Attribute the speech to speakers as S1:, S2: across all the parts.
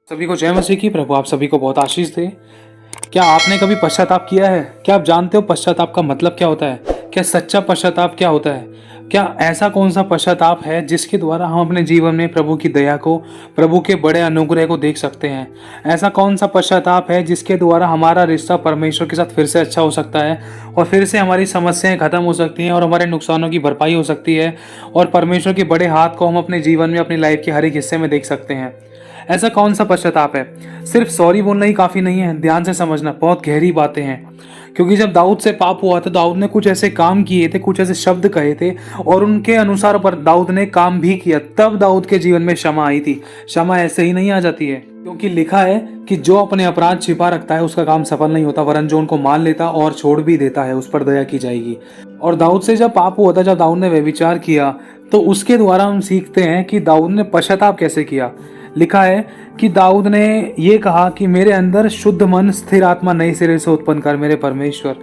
S1: सभी को जय मसीह की। प्रभु आप सभी को बहुत आशीष दे। क्या आपने कभी पश्चाताप किया है? क्या आप जानते हो पश्चाताप का मतलब क्या होता है? क्या सच्चा पश्चाताप क्या होता है? क्या ऐसा कौन सा पश्चाताप है जिसके द्वारा हम अपने जीवन में प्रभु की दया को, प्रभु के बड़े अनुग्रह को देख सकते हैं? ऐसा कौन सा पश्चाताप है जिसके द्वारा हमारा रिश्ता परमेश्वर के साथ फिर से अच्छा हो सकता है और फिर से हमारी समस्याएं खत्म हो सकती हैं और हमारे नुकसानों की भरपाई हो सकती है और परमेश्वर के बड़े हाथ को हम अपने जीवन में, अपनी लाइफ के हर एक हिस्से में देख सकते हैं? ऐसा कौन सा पश्चाताप है? सिर्फ सॉरी बोलना ही काफी नहीं है। ध्यान से समझना, बहुत गहरी बातें हैं। क्योंकि जब दाऊद से पाप हुआ था, दाऊद ने कुछ ऐसे काम किए थे, कुछ ऐसे शब्द कहे थे और उनके अनुसार पर दाऊद ने काम भी किया, तब दाऊद के जीवन में क्षमा आई थी। क्षमा ऐसे ही नहीं आ जाती है, क्योंकि लिखा है कि जो अपने अपराध छिपा रखता है उसका काम सफल नहीं होता, वरन जो उनको मान लेता और छोड़ भी देता है उस पर दया की जाएगी। और दाऊद से जब पाप हुआ था, जब दाऊद ने व्यभिचार किया, तो उसके द्वारा हम सीखते हैं कि दाऊद ने पश्चाताप कैसे किया। लिखा है कि दाऊद ने ये कहा कि मेरे अंदर शुद्ध मन, स्थिर आत्मा नए सिरे से उत्पन्न कर मेरे परमेश्वर।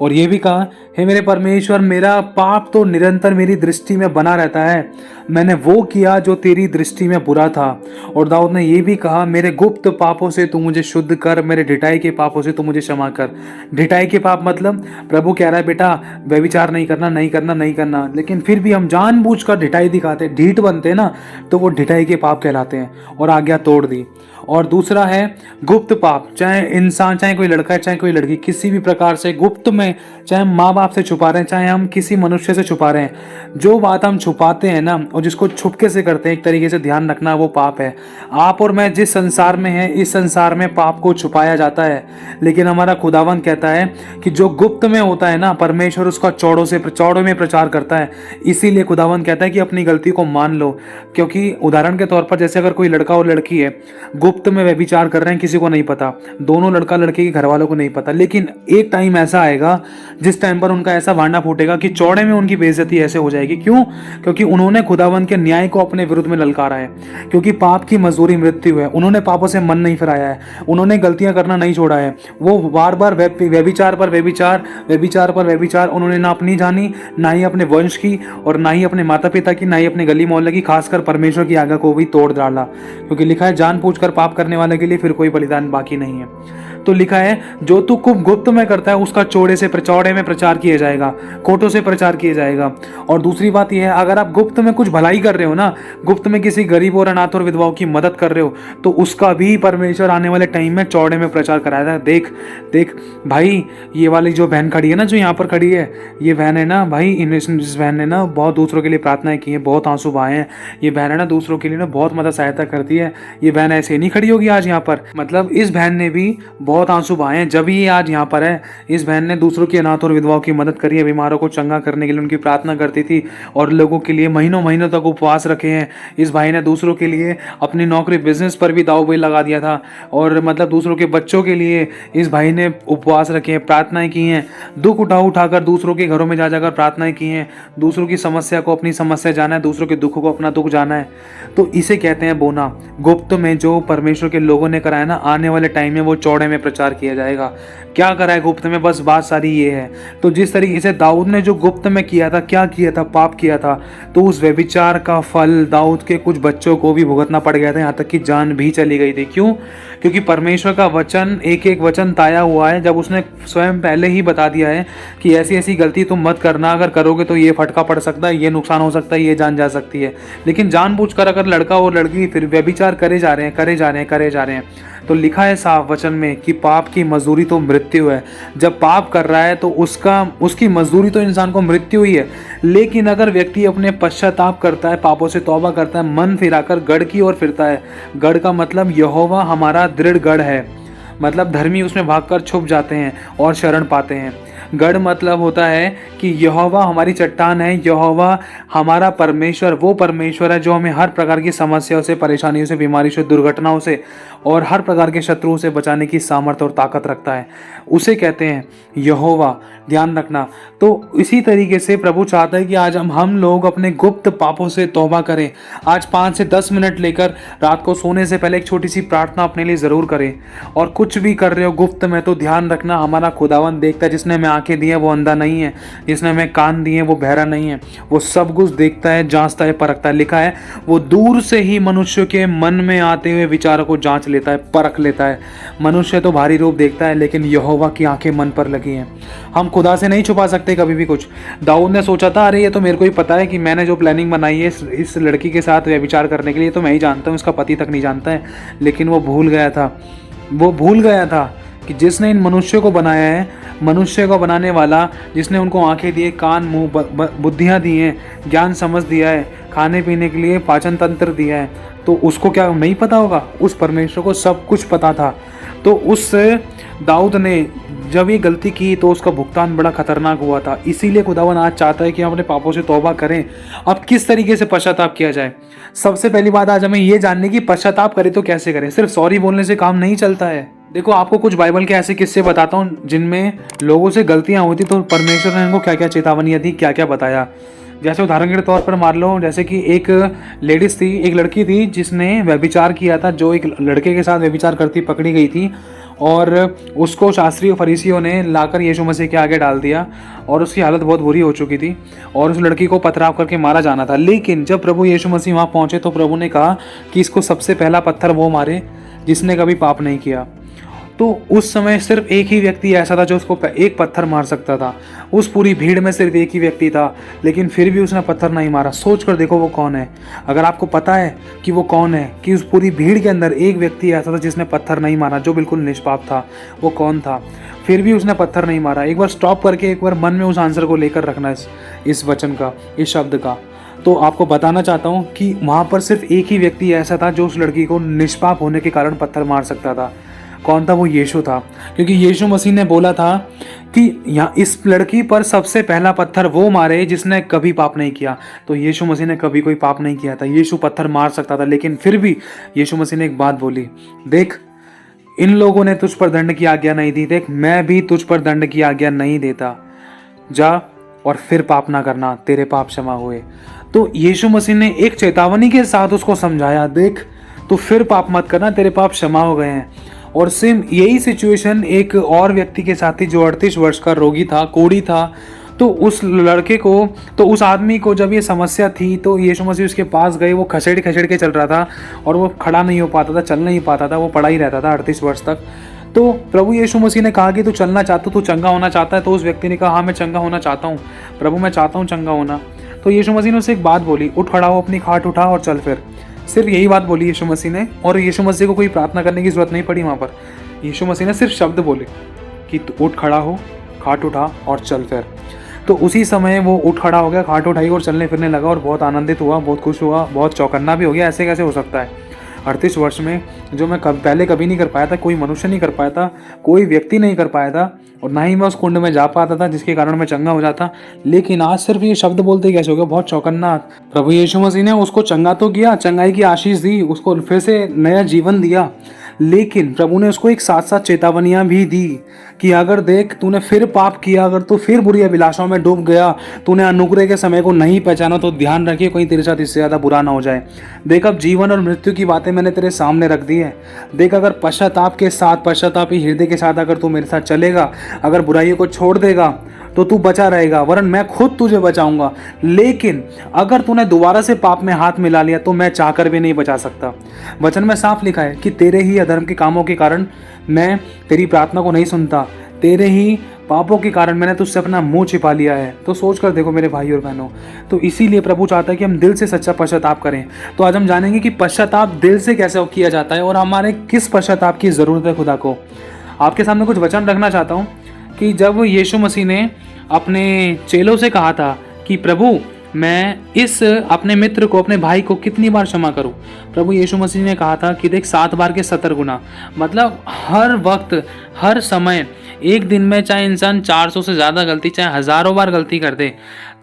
S1: और ये भी कहा, हे मेरे परमेश्वर, मेरा पाप तो निरंतर मेरी दृष्टि में बना रहता है, मैंने वो किया जो तेरी दृष्टि में बुरा था। और दाऊद ने ये भी कहा, मेरे गुप्त पापों से तू मुझे शुद्ध कर, मेरे ढिठाई के पापों से तू मुझे क्षमा कर। ढिठाई के पाप मतलब प्रभु कह रहा है बेटा व्यभिचार नहीं करना, नहीं करना, नहीं करना, लेकिन फिर भी हम जानबूझकर ढिठाई दिखाते, ढीठ बनते ना, तो वो ढिठाई के पाप कहलाते हैं और आज्ञा तोड़ दी। और दूसरा है गुप्त पाप। चाहे इंसान, चाहे कोई लड़का है, चाहे कोई लड़की, किसी भी प्रकार से गुप्त में, चाहे माँ बाप से छुपा रहे हैं, चाहे हम किसी मनुष्य से छुपा रहे हैं, जो बात हम छुपाते हैं ना और जिसको छुपके से करते हैं, एक तरीके से ध्यान रखना, वो पाप है। आप और मैं जिस संसार में हैं, इस संसार में पाप को छुपाया जाता है, लेकिन हमारा खुदावन कहता है कि जो गुप्त में होता है ना, परमेश्वर उसका चौड़ों में प्रचार करता है। इसीलिए खुदावन कहता है कि अपनी गलती को मान लो। क्योंकि उदाहरण के तौर पर, जैसे अगर कोई लड़का और लड़की है, गुप्त में व्यभिचार कर रहे हैं, किसी को नहीं पता, दोनों लड़का लड़के के घर वालों को नहीं पता, लेकिन एक टाइम ऐसा आएगा जिस टाइम पर उनका ऐसा भांडा फूटेगा कि चौड़े में उनकी बेइज्जती ऐसे हो जाएगी। क्यों? क्योंकि उन्होंने खुदावन के न्याय को अपने विरुद्ध में ललकारा है। क्योंकि पाप की मजदूरी मृत्यु है। उन्होंने पापों से मन नहीं फिराया है, उन्होंने गलतियां करना नहीं छोड़ा है। वो बार बार व्यभिचार पर व्यभिचार, व्यभिचार पर व्यभिचार, उन्होंने ना अपनी जानी, ना ही अपने वंश की, और ना ही अपने माता पिता की, ना ही अपने गली मोहल्ले की, खासकर परमेश्वर की आज्ञा को भी तोड़ डाला। क्योंकि लिखा है, जानबूझकर पाप करने वाले के लिए फिर कोई बलिदान बाकी नहीं है। तो लिखा है, जो तू गुप्त में करता है उसका चौड़े में प्रचार किया जाएगा, कोटों से प्रचार किया जाएगा। और दूसरी बात यह है, अगर आप गुप्त में कुछ भलाई कर रहे हो ना, गुप्त में किसी गरीब और अनाथ और विधवाओं की मदद कर रहे हो, तो उसका भी परमेश्वर आने वाले टाइम में चौड़े में प्रचार कराएगा। देख देख भाई, ये वाली जो बहन खड़ी है ना, जो यहाँ पर खड़ी है, ये बहन है ना भाई, इस बहन ने ना बहुत दूसरों के लिए प्रार्थनाएं की हैं, बहुत आंसू बहाए हैं। ये बहन है ना दूसरों के लिए ना बहुत मदद सहायता करती है। ये बहन ऐसे नहीं खड़ी होगी आज यहाँ पर, मतलब इस बहन ने भी बहुत आंसू बहाए हैं, जब ये आज यहाँ पर है। इस बहन ने दूसरों की अनाथ और विधवाओं की मदद करी है, बीमारों को चंगा करने के लिए उनकी प्रार्थना करती थी और लोगों के लिए महीनों महीनों तक उपवास रखे हैं। इस भाई ने दूसरों के लिए अपनी नौकरी, बिजनेस पर भी दाव लगा दिया था, और मतलब दूसरों के बच्चों के लिए इस भाई ने उपवास रखे हैं, प्रार्थनाएं की हैं, दुख उठाकर दूसरों के घरों में जा जाकर प्रार्थनाएं की हैं। दूसरों की समस्या को अपनी समस्या जाना है, दूसरों के दुख को अपना दुख जाना है। तो इसे कहते हैं बोना। गुप्त में जो परमेश्वर के लोगों ने कराया ना, आने वाले टाइम में वो चौड़े में प्रचार किया जाएगा। क्या करा है गुप्त में? बस बात सारी ये है। तो जिस तरीके से दाऊद ने जो गुप्त में किया था, क्या किया था? पाप किया था, तो उस व्यभिचार का फल दाऊद के कुछ बच्चों को भी भुगतना पड़ गया था, यहाँ तक कि जान भी चली गई थी। क्यों? क्योंकि परमेश्वर का वचन, एक एक वचन ताया हुआ है, जब उसने स्वयं पहले ही बता दिया है कि ऐसी ऐसी गलती तुम मत करना, अगर करोगे तो ये फटका पड़ सकता है, ये नुकसान हो सकता है, ये जान जा सकती है। लेकिन जानबूझकर अगर लड़का और लड़की फिर व्यभिचार करे जा रहे हैं, तो लिखा है साफ वचन में कि पाप की मजदूरी तो मृत्यु है। जब पाप कर रहा है तो उसकी मजदूरी तो इंसान को मृत्यु ही है। लेकिन अगर व्यक्ति अपने पश्चाताप करता है, पापों से तौबा करता है, मन फिराकर गढ़ की ओर फिरता है, गढ़ का मतलब यहोवा हमारा दृढ़ गढ़ है, मतलब धर्मी उसमें भागकर छुप जाते हैं और शरण पाते हैं। गढ़ मतलब होता है कि यहोवा हमारी चट्टान है, यहोवा हमारा परमेश्वर, वो परमेश्वर है जो हमें हर प्रकार की समस्याओं से, परेशानियों से, बीमारी से, दुर्घटनाओं से और हर प्रकार के शत्रुओं से बचाने की सामर्थ्य और ताकत रखता है। उसे कहते हैं यहोवा। ध्यान रखना। तो इसी तरीके से प्रभु चाहता है कि आज हम लोग अपने गुप्त पापों से तौबा करें। आज 5 से 10 मिनट लेकर रात को सोने से पहले एक छोटी सी प्रार्थना अपने लिए ज़रूर करें। और कुछ भी कर रहे हो गुप्त में, तो ध्यान रखना, हमारा खुदावन देखता है। जिसने हमें आंखें दी हैं वो अंधा नहीं है, जिसने हमें कान दिए वो बहरा नहीं है, वो सब कुछ देखता है, जांचता है, परखता है। लिखा है वो दूर से ही मनुष्य के मन में आते हुए विचारों को जांच लेता है, परख लेता है। मनुष्य तो भारी रूप देखता है, लेकिन यहोवा की आंखें मन पर लगी हैं। हम खुदा से नहीं छुपा सकते कभी भी कुछ। दाऊद ने सोचा था, अरे ये तो मेरे को ही पता है कि मैंने जो प्लानिंग बनाई है इस लड़की के साथ व्यभिचार करने के लिए, तो मैं ही जानता हूँ, इसका पति तक नहीं जानता है। लेकिन वो भूल गया था कि जिसने इन मनुष्यों को बनाया है, मनुष्य को बनाने वाला, जिसने उनको आंखें दी, कान, मुंह, बुद्धियाँ दी हैं, ज्ञान समझ दिया है, खाने पीने के लिए पाचन तंत्र दिया है, तो उसको क्या नहीं पता होगा? उस परमेश्वर को सब कुछ पता था। तो उस दाऊद ने जब ये गलती की तो उसका भुगतान बड़ा खतरनाक हुआ था। इसीलिए खुदावन आज चाहता है कि हम अपने पापों से तौबा करें। अब किस तरीके से पश्चाताप किया जाए? सबसे पहली बात आज हमें ये जानने की, पश्चाताप करें तो कैसे करें। सिर्फ सॉरी बोलने से काम नहीं चलता है। देखो, आपको कुछ बाइबल के ऐसे किस्से बताता हूँ जिनमें लोगों से गलतियाँ होती तो परमेश्वर ने उनको क्या क्या चेतावनियाँ दी, क्या क्या बताया। जैसे उदाहरण के तौर पर मान लो, जैसे कि एक लड़की थी जिसने व्यभिचार किया था, जो एक लड़के के साथ व्यभिचार करती पकड़ी गई थी, और उसको शास्त्री और फरीसियों ने लाकर यीशु मसीह के आगे डाल दिया, और उसकी हालत बहुत बुरी हो चुकी थी, और उस लड़की को पथराव करके मारा जाना था। लेकिन जब प्रभु यीशु मसीह वहाँ पहुँचे तो प्रभु ने कहा कि इसको सबसे पहला पत्थर वो मारे जिसने कभी पाप नहीं किया। तो उस समय सिर्फ एक ही व्यक्ति ऐसा था जो उसको एक पत्थर मार सकता था। उस पूरी भीड़ में सिर्फ एक ही व्यक्ति था, लेकिन फिर भी उसने पत्थर नहीं मारा। सोच कर देखो वो कौन है। अगर आपको पता है कि वो कौन है, कि उस पूरी भीड़ के अंदर एक व्यक्ति ऐसा था जिसने पत्थर नहीं मारा, जो बिल्कुल निष्पाप था, वो कौन था? फिर भी उसने पत्थर नहीं मारा। एक बार स्टॉप करके एक बार मन में उस आंसर को लेकर रखना, इस वचन का, इस शब्द का। तो आपको बताना चाहता हूँ कि वहाँ पर सिर्फ एक ही व्यक्ति ऐसा था जो उस लड़की को निष्पाप होने के कारण पत्थर मार सकता था। कौन था? वो यीशु था। क्योंकि यीशु मसीह ने बोला था कि यहाँ इस लड़की पर सबसे पहला पत्थर वो मारे जिसने कभी पाप नहीं किया। तो यीशु मसीह ने कभी कोई पाप नहीं किया था। यीशु पत्थर मार सकता था, लेकिन फिर भी यीशु मसीह ने एक बात बोली, देख, इन लोगों ने तुझ पर दंड की आज्ञा नहीं दी, देख मैं भी तुझ पर दंड की आज्ञा नहीं देता, जा और फिर पाप ना करना, तेरे पाप क्षमा हुए। तो यीशु मसीह ने एक चेतावनी के साथ उसको समझाया, देख तो फिर पाप मत करना, तेरे पाप क्षमा हो गए हैं। और सेम यही सिचुएशन एक और व्यक्ति के साथ थी जो 38 वर्ष का रोगी था, कोढ़ी था। तो उस लड़के को, तो उस आदमी को जब ये समस्या थी तो यीशु मसीह उसके पास गए। वो खसेड़ के चल रहा था और वो खड़ा नहीं हो पाता था, चल नहीं पाता था, वो पड़ा ही रहता था 38 वर्ष तक। तो प्रभु यीशु मसीह ने कहा कि तू चलना चाहता, तू चंगा होना चाहता है? तो उस व्यक्ति ने कहा, हाँ मैं चंगा होना चाहता हूँ प्रभु, मैं चाहता हूँ चंगा होना। तो यीशु मसीह ने उसे एक बात बोली, उठ खड़ा हो, अपनी खाट उठा और चल फिर। सिर्फ यही बात बोली यीशु मसीह ने, और यीशु मसीह को कोई प्रार्थना करने की जरूरत नहीं पड़ी वहाँ पर। यीशु मसीह ने सिर्फ शब्द बोले कि तू उठ खड़ा हो, खाट उठा और चल फिर। तो उसी समय वो उठ खड़ा हो गया, खाट उठाई और चलने फिरने लगा, और बहुत आनंदित हुआ, बहुत खुश हुआ, बहुत चौकन्ना भी हो गया। ऐसे कैसे हो सकता है 38 वर्ष में, जो मैं पहले कभी नहीं कर पाया था, कोई मनुष्य नहीं कर पाया था, कोई व्यक्ति नहीं कर पाया था, और ना ही मैं उस कुंड में जा पाता था जिसके कारण मैं चंगा हो जाता। लेकिन आज सिर्फ ये शब्द बोलते कैसे हो गया? बहुत चौकन्ना। प्रभु यीशु मसीह ने उसको चंगा तो किया, चंगाई की आशीष दी, उसको फिर से नया जीवन दिया, लेकिन प्रभु ने उसको एक साथ साथ चेतावनियां भी दी कि अगर देख तूने फिर पाप किया, अगर तू फिर बुरी अभिलाषाओं में डूब गया, तूने अनुग्रह के समय को नहीं पहचाना, तो ध्यान रखिए कहीं तेरे साथ इससे ज़्यादा बुरा ना हो जाए। देख, अब जीवन और मृत्यु की बातें मैंने तेरे सामने रख दी है। देख, अगर पश्चाताप के साथ, पश्चातापी हृदय के साथ अगर तू मेरे साथ चलेगा, अगर बुराइयों को छोड़ देगा, तो तू बचा रहेगा, वरन मैं खुद तुझे बचाऊंगा। लेकिन अगर तूने दोबारा से पाप में हाथ मिला लिया तो मैं चाहकर भी नहीं बचा सकता। वचन में साफ लिखा है कि तेरे ही अधर्म के कामों के कारण मैं तेरी प्रार्थना को नहीं सुनता, तेरे ही पापों के कारण मैंने तुझसे अपना मुंह छिपा लिया है। तो सोच कर देखो मेरे भाई और बहनों, तो इसीलिए प्रभु चाहता है कि हम दिल से सच्चा पश्चाताप करें। तो आज हम जानेंगे कि पश्चाताप दिल से कैसे किया जाता है और हमारे किस पश्चाताप की ज़रूरत है खुदा को। आपके सामने कुछ वचन रखना चाहता हूँ कि जब यीशु मसीह ने अपने चेलों से कहा था कि प्रभु मैं इस अपने मित्र को, अपने भाई को कितनी बार क्षमा करूं, प्रभु यीशु मसीह ने कहा था कि देख 7 बार के 70 गुना। मतलब हर वक्त, हर समय, एक दिन में चाहे इंसान 400 से ज़्यादा गलती, चाहे हज़ारों बार गलती कर दे,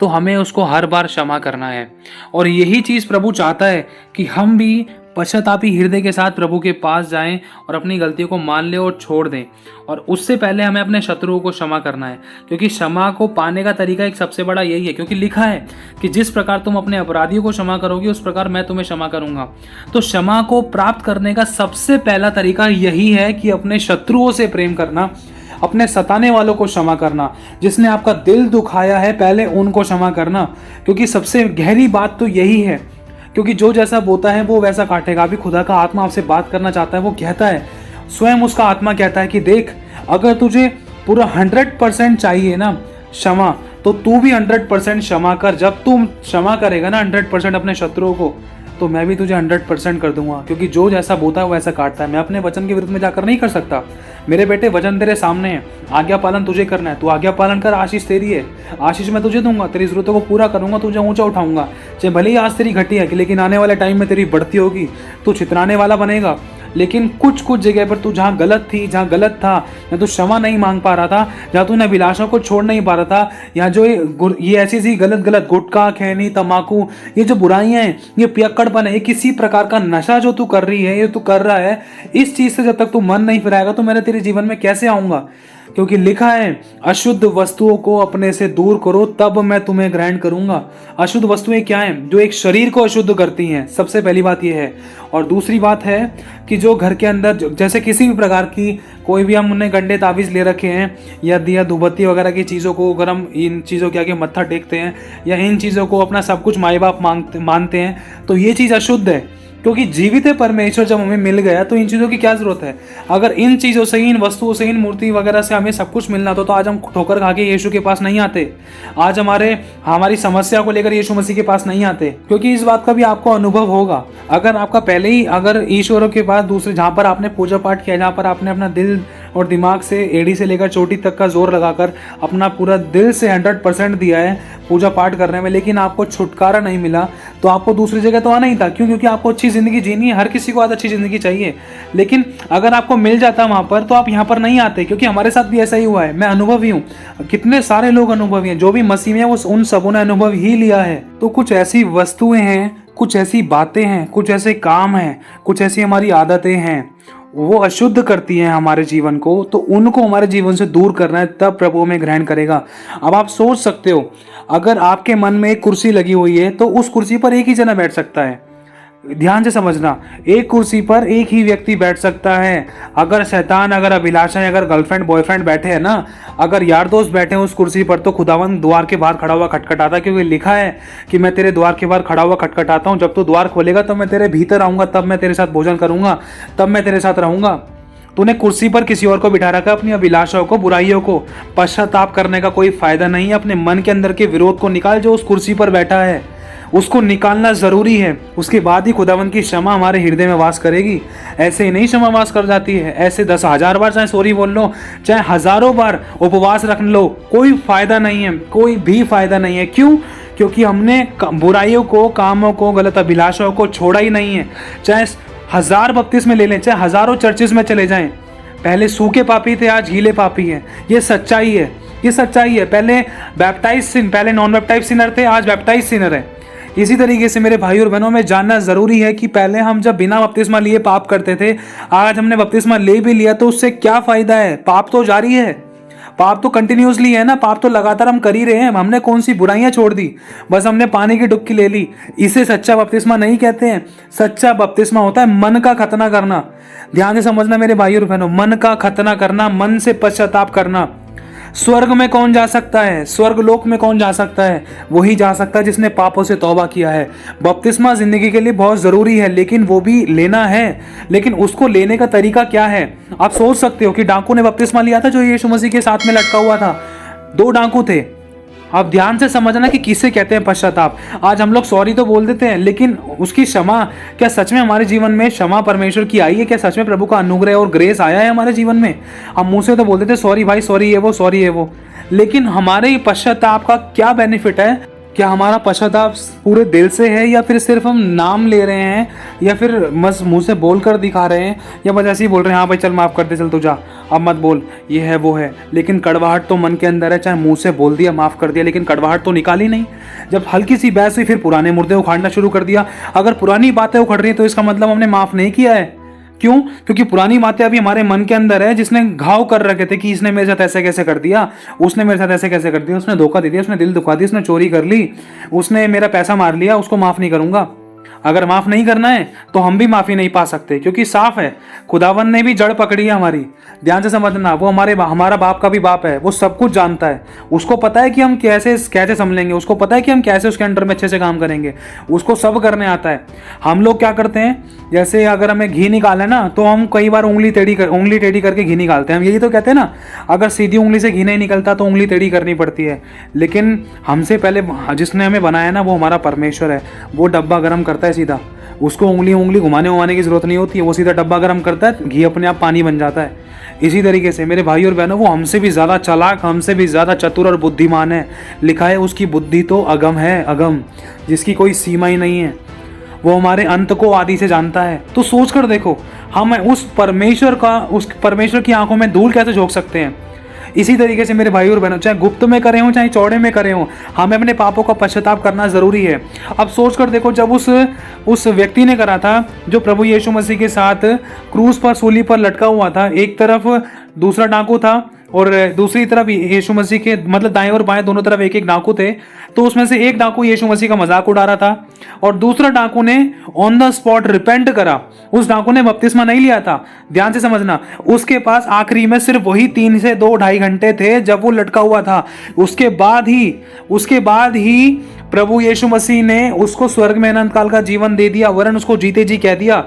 S1: तो हमें उसको हर बार क्षमा करना है। और यही चीज़ प्रभु चाहता है कि हम भी पश्चातापी हृदय के साथ प्रभु के पास जाएं और अपनी गलतियों को मान लें और छोड़ दें। और उससे पहले हमें अपने शत्रुओं को क्षमा करना है, क्योंकि क्षमा को पाने का तरीका एक सबसे बड़ा यही है, क्योंकि लिखा है कि जिस प्रकार तुम अपने अपराधियों को क्षमा करोगे उस प्रकार मैं तुम्हें क्षमा करूंगा। तो क्षमा को प्राप्त करने का सबसे पहला तरीका यही है कि अपने शत्रुओं से प्रेम करना, अपने सताने वालों को क्षमा करना, जिसने आपका दिल दुखाया है पहले उनको क्षमा करना। क्योंकि सबसे गहरी बात तो यही है क्योंकि जो जैसा बोता है वो वैसा काटेगा। अभी खुदा का आत्मा आपसे बात करना चाहता है, वो कहता है, स्वयं उसका आत्मा कहता है कि देख, अगर तुझे पूरा 100% चाहिए ना क्षमा, तो तू भी 100% क्षमा कर। जब तू क्षमा करेगा ना 100% अपने शत्रुओं को, तो मैं भी तुझे 100% कर दूंगा। क्योंकि जो जैसा बोता है वैसा काटता है। मैं अपने वचन के विरुद्ध में जाकर नहीं कर सकता। मेरे बेटे, वचन तेरे सामने है, आज्ञा पालन तुझे करना है, तू आज्ञा पालन कर, आशीष तेरी है, आशीष मैं तुझे दूंगा, तेरी जरूरतों को पूरा करूंगा, तुझे ऊंचा उठाऊंगा। चाहे भले ही आज तेरी घटी है, लेकिन आने वाले टाइम में तेरी बढ़ती होगी, तू चितराने वाला बनेगा। लेकिन कुछ कुछ जगह पर तू जहाँ गलत थी, जहाँ गलत था, या तू क्षमा नहीं मांग पा रहा था, जहाँ तूने अभिलाषा को छोड़ नहीं पा रहा था, या जो ये ऐसी सी गलत गलत गुटखा, खैनी, तम्बाकू, ये जो बुराइयां हैं, ये पियक्कड़पन है, ये किसी प्रकार का नशा जो तू कर रही है, ये तू कर रहा है, इस चीज से जब तक तू मन नहीं फिराएगा तो मैं तेरे जीवन में कैसे आऊंगा। क्योंकि लिखा है, अशुद्ध वस्तुओं को अपने से दूर करो, तब मैं तुम्हें ग्रहण करूंगा। अशुद्ध वस्तुएं क्या हैं? जो एक शरीर को अशुद्ध करती हैं, सबसे पहली बात यह है। और दूसरी बात है कि जो घर के अंदर, जैसे किसी भी प्रकार की कोई भी हमने गंडे ताबीज़ ले रखे हैं, या दिया धूपबत्ती वगैरह की चीज़ों को अगर हम इन चीज़ों के आगे मत्था टेकते हैं, या इन चीज़ों को अपना सब कुछ माई बाप मानते हैं, तो ये चीज़ अशुद्ध है। क्योंकि जीवित है परमेश्वर जब हमें मिल गया, तो इन चीज़ों की क्या जरूरत है। अगर इन चीज़ों से, इन वस्तुओं से, इन मूर्ति वगैरह से हमें सब कुछ मिलना तो आज हम ठोकर खा के यीशु के पास नहीं आते। आज हमारी समस्या को लेकर यीशु मसीह के पास नहीं आते। क्योंकि इस बात का भी आपको अनुभव होगा, अगर आपका पहले ही, अगर ईश्वरों के पास दूसरे, जहाँ पर आपने पूजा पाठ किया, जहाँ पर आपने अपना दिल और दिमाग से, एड़ी से लेकर चोटी तक का जोर लगाकर अपना पूरा दिल से 100% दिया है पूजा पाठ करने में, लेकिन आपको छुटकारा नहीं मिला, तो आपको दूसरी जगह तो आना ही था। क्यों? क्योंकि आपको अच्छी ज़िंदगी जीनी है। हर किसी को आज अच्छी ज़िंदगी चाहिए, लेकिन अगर आपको मिल जाता वहाँ पर, तो आप यहाँ पर नहीं आते। क्योंकि हमारे साथ भी ऐसा ही हुआ है। मैं अनुभवी हूँ, कितने सारे लोग अनुभवी हैं, जो भी मसीह में है वो उन सबों ने अनुभव ही लिया है। तो कुछ ऐसी वस्तुएं हैं, कुछ ऐसी बातें हैं, कुछ ऐसे काम हैं, कुछ ऐसी हमारी आदतें हैं, वो अशुद्ध करती हैं हमारे जीवन को, तो उनको हमारे जीवन से दूर करना है, तब प्रभु हमें ग्रहण करेगा। अब आप सोच सकते हो, अगर आपके मन में एक कुर्सी लगी हुई है, तो उस कुर्सी पर एक ही जना बैठ सकता है। ध्यान से समझना, एक कुर्सी पर एक ही व्यक्ति बैठ सकता है। अगर शैतान, अगर अभिलाषा, अगर गर्लफ्रेंड बॉयफ्रेंड बैठे हैं ना, अगर यार दोस्त बैठे हैं उस कुर्सी पर, तो खुदावंद द्वार के बाहर खड़ा हुआ खटखटाता। क्योंकि लिखा है कि मैं तेरे द्वार के बाहर खड़ा हुआ खटखटाता हूँ, जब तू द्वार खोलेगा तो मैं तेरे भीतर आऊँगा, तब मैं तेरे साथ भोजन करूँगा, तब मैं तेरे साथ रहूँगा। तूने कुर्सी पर किसी और को बिठा रखा, अपनी अभिलाषाओं को, बुराइयों को। पश्चाताप करने का कोई फायदा नहीं है। अपने मन के अंदर के विरोध को निकाल, जो उस कुर्सी पर बैठा है उसको निकालना जरूरी है। उसके बाद ही खुदावंद की क्षमा हमारे हृदय में वास करेगी। ऐसे ही नहीं क्षमा वास कर जाती है। ऐसे 10,000 बार चाहे सॉरी बोल लो, चाहे हजारों बार उपवास रख लो, कोई फायदा नहीं है, कोई भी फायदा नहीं है। क्यों? क्योंकि हमने बुराइयों को, कामों को, गलत अभिलाषाओं को छोड़ा ही नहीं है। चाहे 1000 बपतिस्मे ले लें, चाहे हजारों चर्चेस में चले जाएं, पहले सूखे पापी थे, आज गीले पापी हैं। ये सच्चाई है, ये सच्चाई है। पहले पहले नॉन बैप्टाइज सिनर थे, आज बैप्टाइज सिनर है। इसी तरीके से मेरे भाई और बहनों में जानना जरूरी है कि पहले हम जब बिना बपतिस्मा लिए पाप करते थे, आज हमने बपतिस्मा ले भी लिया तो उससे क्या फायदा है? पाप तो जारी है, पाप तो कंटिन्यूसली है ना, पाप तो लगातार हम कर ही रहे हैं। हमने कौन सी बुराइयां छोड़ दी? बस हमने पानी की डुबकी ले ली। इसे सच्चा बपतिस्मा नहीं कहते हैं। सच्चा बपतिस्मा होता है मन का खतना करना। ध्यान से समझना मेरे भाई और बहनों, मन का खतना करना, मन से पश्चाताप करना। स्वर्ग में कौन जा सकता है? स्वर्ग लोक में कौन जा सकता है? वही जा सकता है जिसने पापों से तौबा किया है। बपतिस्मा जिंदगी के लिए बहुत जरूरी है, लेकिन वो भी लेना है। लेकिन उसको लेने का तरीका क्या है? आप सोच सकते हो कि डाकू ने बपतिस्मा लिया था जो यीशु मसीह के साथ में लटका हुआ था। 2 डाकू थे। आप ध्यान से समझना कि किसे कहते हैं पश्चाताप। आज हम लोग सॉरी तो बोल देते हैं, लेकिन उसकी क्षमा, क्या सच में हमारे जीवन में क्षमा परमेश्वर की आई है? क्या सच में प्रभु का अनुग्रह और ग्रेस आया है हमारे जीवन में? हम मुंह से तो बोल देते हैं सॉरी भाई, सॉरी ये वो, सॉरी ये वो, लेकिन हमारे पश्चाताप का क्या बेनिफिट है? क्या हमारा पश्चाताप पूरे दिल से है, या फिर सिर्फ हम नाम ले रहे हैं, या फिर बस मुंह से बोल कर दिखा रहे हैं, या बस ऐसे ही बोल रहे हैं हाँ भाई चल माफ़ कर दे, चल तू जा, अब मत बोल, ये है वो है, लेकिन कड़वाहट तो मन के अंदर है। चाहे मुंह से बोल दिया माफ़ कर दिया, लेकिन कड़वाहट तो निकाली नहीं। जब हल्की सी बहस हुई फिर पुराने मुर्दे उखाड़ना शुरू कर दिया। अगर पुरानी बातें उखड़ रही हैं तो इसका मतलब हमने माफ़ नहीं किया है। क्यों? क्योंकि पुरानी बातें अभी हमारे मन के अंदर है, जिसने घाव कर रखे थे कि इसने मेरे साथ ऐसे कैसे कर दिया, उसने मेरे साथ ऐसे कैसे कर दिया, उसने धोखा दे दिया, उसने दिल दुखा दिया, उसने चोरी कर ली, उसने मेरा पैसा मार लिया, उसको माफ़ नहीं करूंगा। अगर माफ नहीं करना है तो हम भी माफी नहीं पा सकते, क्योंकि साफ है खुदावन ने भी जड़ पकड़ी है हमारी। ध्यान से समझना, वो हमारा बाप का भी बाप है, वो सब कुछ जानता है। उसको पता है कि हम कैसे कैसे संभलेंगे, उसको पता है कि हम कैसे उसके अंडर में अच्छे से काम करेंगे, उसको सब करने आता है। हम लोग क्या करते हैं, जैसे अगर हमें घी निकालना है ना, तो हम कई बार उंगली टेढ़ी करके घी निकालते हैं। हम यही तो कहते हैं ना, अगर सीधी उंगली से घी नहीं निकलता तो उंगली टेढ़ी करनी पड़ती है। लेकिन हमसे पहले जिसने हमें बनाया ना, वो हमारा परमेश्वर है। वो डब्बा गर्म करता है सीधा, उसको उंगली घुमाने की जरूरत नहीं होती है, वो सीधा डब्बा गर्म करता है, घी अपने आप पानी बन जाता है। इसी तरीके से मेरे भाई और बहनों, वो हमसे भी ज़्यादा चालाक, हमसे भी ज़्यादा चतुर और बुद्धिमान है। लिखा है उसकी बुद्धि तो अगम है, अगम, जिसकी कोई सीमा ही नहीं है। वो हमारे अंत को आदि से जानता है। तो सोच कर देखो, हम उस परमेश्वर की आंखों में धूल कैसे झोंक सकते हैं। इसी तरीके से मेरे भाई और बहनों, चाहे गुप्त में करे हों चाहे चौड़े में करे हों, हमें अपने पापों का पश्चाताप करना ज़रूरी है। अब सोच कर देखो, जब उस व्यक्ति ने करा था जो प्रभु यीशु मसीह के साथ क्रूस पर, सूली पर लटका हुआ था, एक तरफ दूसरा डाकू था और दूसरी तरफ यीशु मसीह के, मतलब दाएं और बाएं दोनों तरफ एक एक डाकू थे। तो उसमें से एक डाकू यीशु मसीह का मजाक उड़ा रहा था और दूसरा डाकू ने ऑन द स्पॉट रिपेंट करा। उस डाकू ने बपतिस्मा नहीं लिया था। ध्यान से समझना, उसके पास आखिरी में सिर्फ वही 3 से 2.5 घंटे थे जब वो लटका हुआ था। उसके बाद ही प्रभु यीशु मसीह ने उसको स्वर्ग में अनंत काल का जीवन दे दिया, वरन उसको जीते जी कह दिया।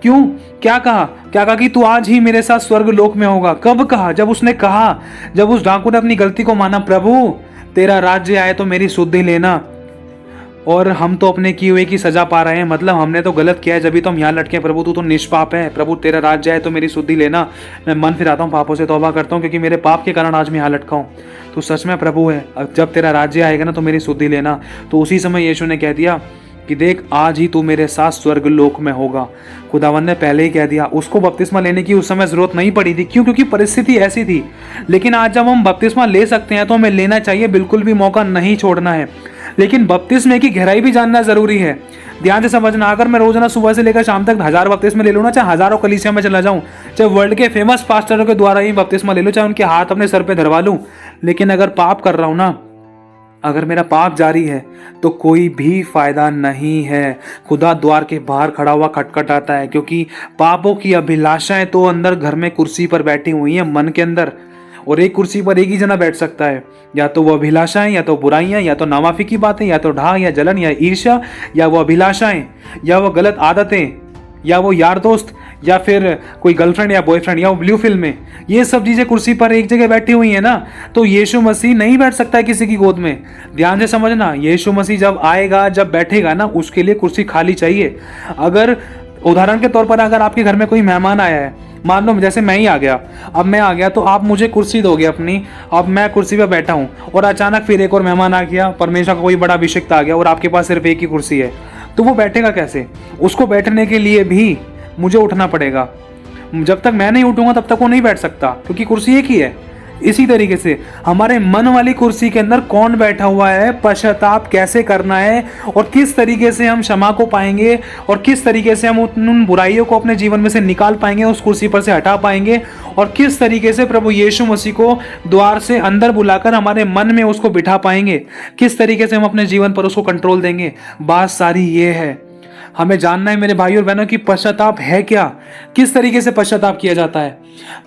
S1: क्यों? क्या कहा कि तू आज ही मेरे साथ स्वर्ग लोक में होगा। कब कहा? जब उसने कहा, जब उस डाकू ने अपनी गलती को माना, प्रभु तेरा राज्य आए तो मेरी सुधि लेना। और हम तो अपने किए हुए की सजा पा रहे हैं, मतलब हमने तो गलत किया है, जब भी तो हम यहाँ लटके। प्रभु तू तो निष्पाप है, प्रभु तेरा राज्य आए तो मेरी सुधि लेना। मैं मन फिराता हूँ, पापों से तौबा करता हूँ, क्योंकि मेरे पाप के कारण आज मैं यहाँ लटका हूँ। तो सच में प्रभु है, जब तेरा राज्य आएगा ना तो मेरी सुधि लेना। तो उसी समय यीशु ने कह दिया कि देख, आज ही तू मेरे साथ स्वर्ग लोक में होगा। खुदावन ने पहले ही कह दिया। उसको बपतिस्मा लेने की उस समय जरूरत नहीं पड़ी थी। क्यों? क्योंकि परिस्थिति ऐसी थी। लेकिन आज जब हम बपतिस्मा ले सकते हैं तो हमें लेना चाहिए, बिल्कुल भी मौका नहीं छोड़ना है। लेकिन बपतिस्मे की गहराई भी जानना जरूरी है। ध्यान से समझना, अगर मैं रोजाना सुबह से लेकर शाम तक 1000 बपतिस्मे ले लूँ ना, चाहे हजारों कलीसिया में चला जाऊँ, चाहे वर्ल्ड के फेमस पास्टरों के द्वारा ही बपतिस्मा ले लूँ, चाहे उनके हाथ अपने सर पे धरवा लूँ, लेकिन अगर पाप कर रहा हूँ ना, अगर मेरा पाप जारी है तो कोई भी फायदा नहीं है। खुदा द्वार के बाहर खड़ा हुआ खटखटाता है, क्योंकि पापों की अभिलाषाएं तो अंदर घर में कुर्सी पर बैठी हुई हैं, मन के अंदर। और एक कुर्सी पर एक ही जना बैठ सकता है, या तो वो अभिलाषाएं, या तो बुराइयां, या तो नामाफी की बातें, या तो ढाह या जलन या ईर्ष्या, या वो अभिलाषाएं, या वो गलत आदतें, या वो यार दोस्त, या फिर कोई गर्लफ्रेंड या बॉयफ्रेंड, या वो ब्लू फिल्में। ये सब चीज़ें कुर्सी पर एक जगह बैठी हुई है ना, तो यीशु मसीह नहीं बैठ सकता है किसी की गोद में। ध्यान से समझना, यीशु मसीह जब आएगा, जब बैठेगा ना, उसके लिए कुर्सी खाली चाहिए। अगर उदाहरण के तौर पर अगर आपके घर में कोई मेहमान आया है, मान लो जैसे मैं ही आ गया, अब मैं आ गया तो आप मुझे कुर्सी दोगे अपनी, अब मैं कुर्सी पर बैठा हूँ और अचानक फिर एक और मेहमान आ गया, परमेश्वर का कोई बड़ा अभिषिक्त आ गया और आपके पास सिर्फ एक ही कुर्सी है, तो वो बैठेगा कैसे? उसको बैठने के लिए भी मुझे उठना पड़ेगा। जब तक मैं नहीं उठूंगा तब तक वो नहीं बैठ सकता, क्योंकि कुर्सी एक ही है। इसी तरीके से हमारे मन वाली कुर्सी के अंदर कौन बैठा हुआ है, पश्चाताप कैसे करना है, और किस तरीके से हम क्षमा को पाएंगे, और किस तरीके से हम उन बुराइयों को अपने जीवन में से निकाल पाएंगे, उस कुर्सी पर से हटा पाएंगे, और किस तरीके से प्रभु यीशु मसीह को द्वार से अंदर बुलाकर हमारे मन में उसको बिठा पाएंगे, किस तरीके से हम अपने जीवन पर उसको कंट्रोल देंगे। बात सारी ये है, हमें जानना है मेरे भाई और बहनों की पश्चाताप है क्या, किस तरीके से पश्चाताप किया जाता है।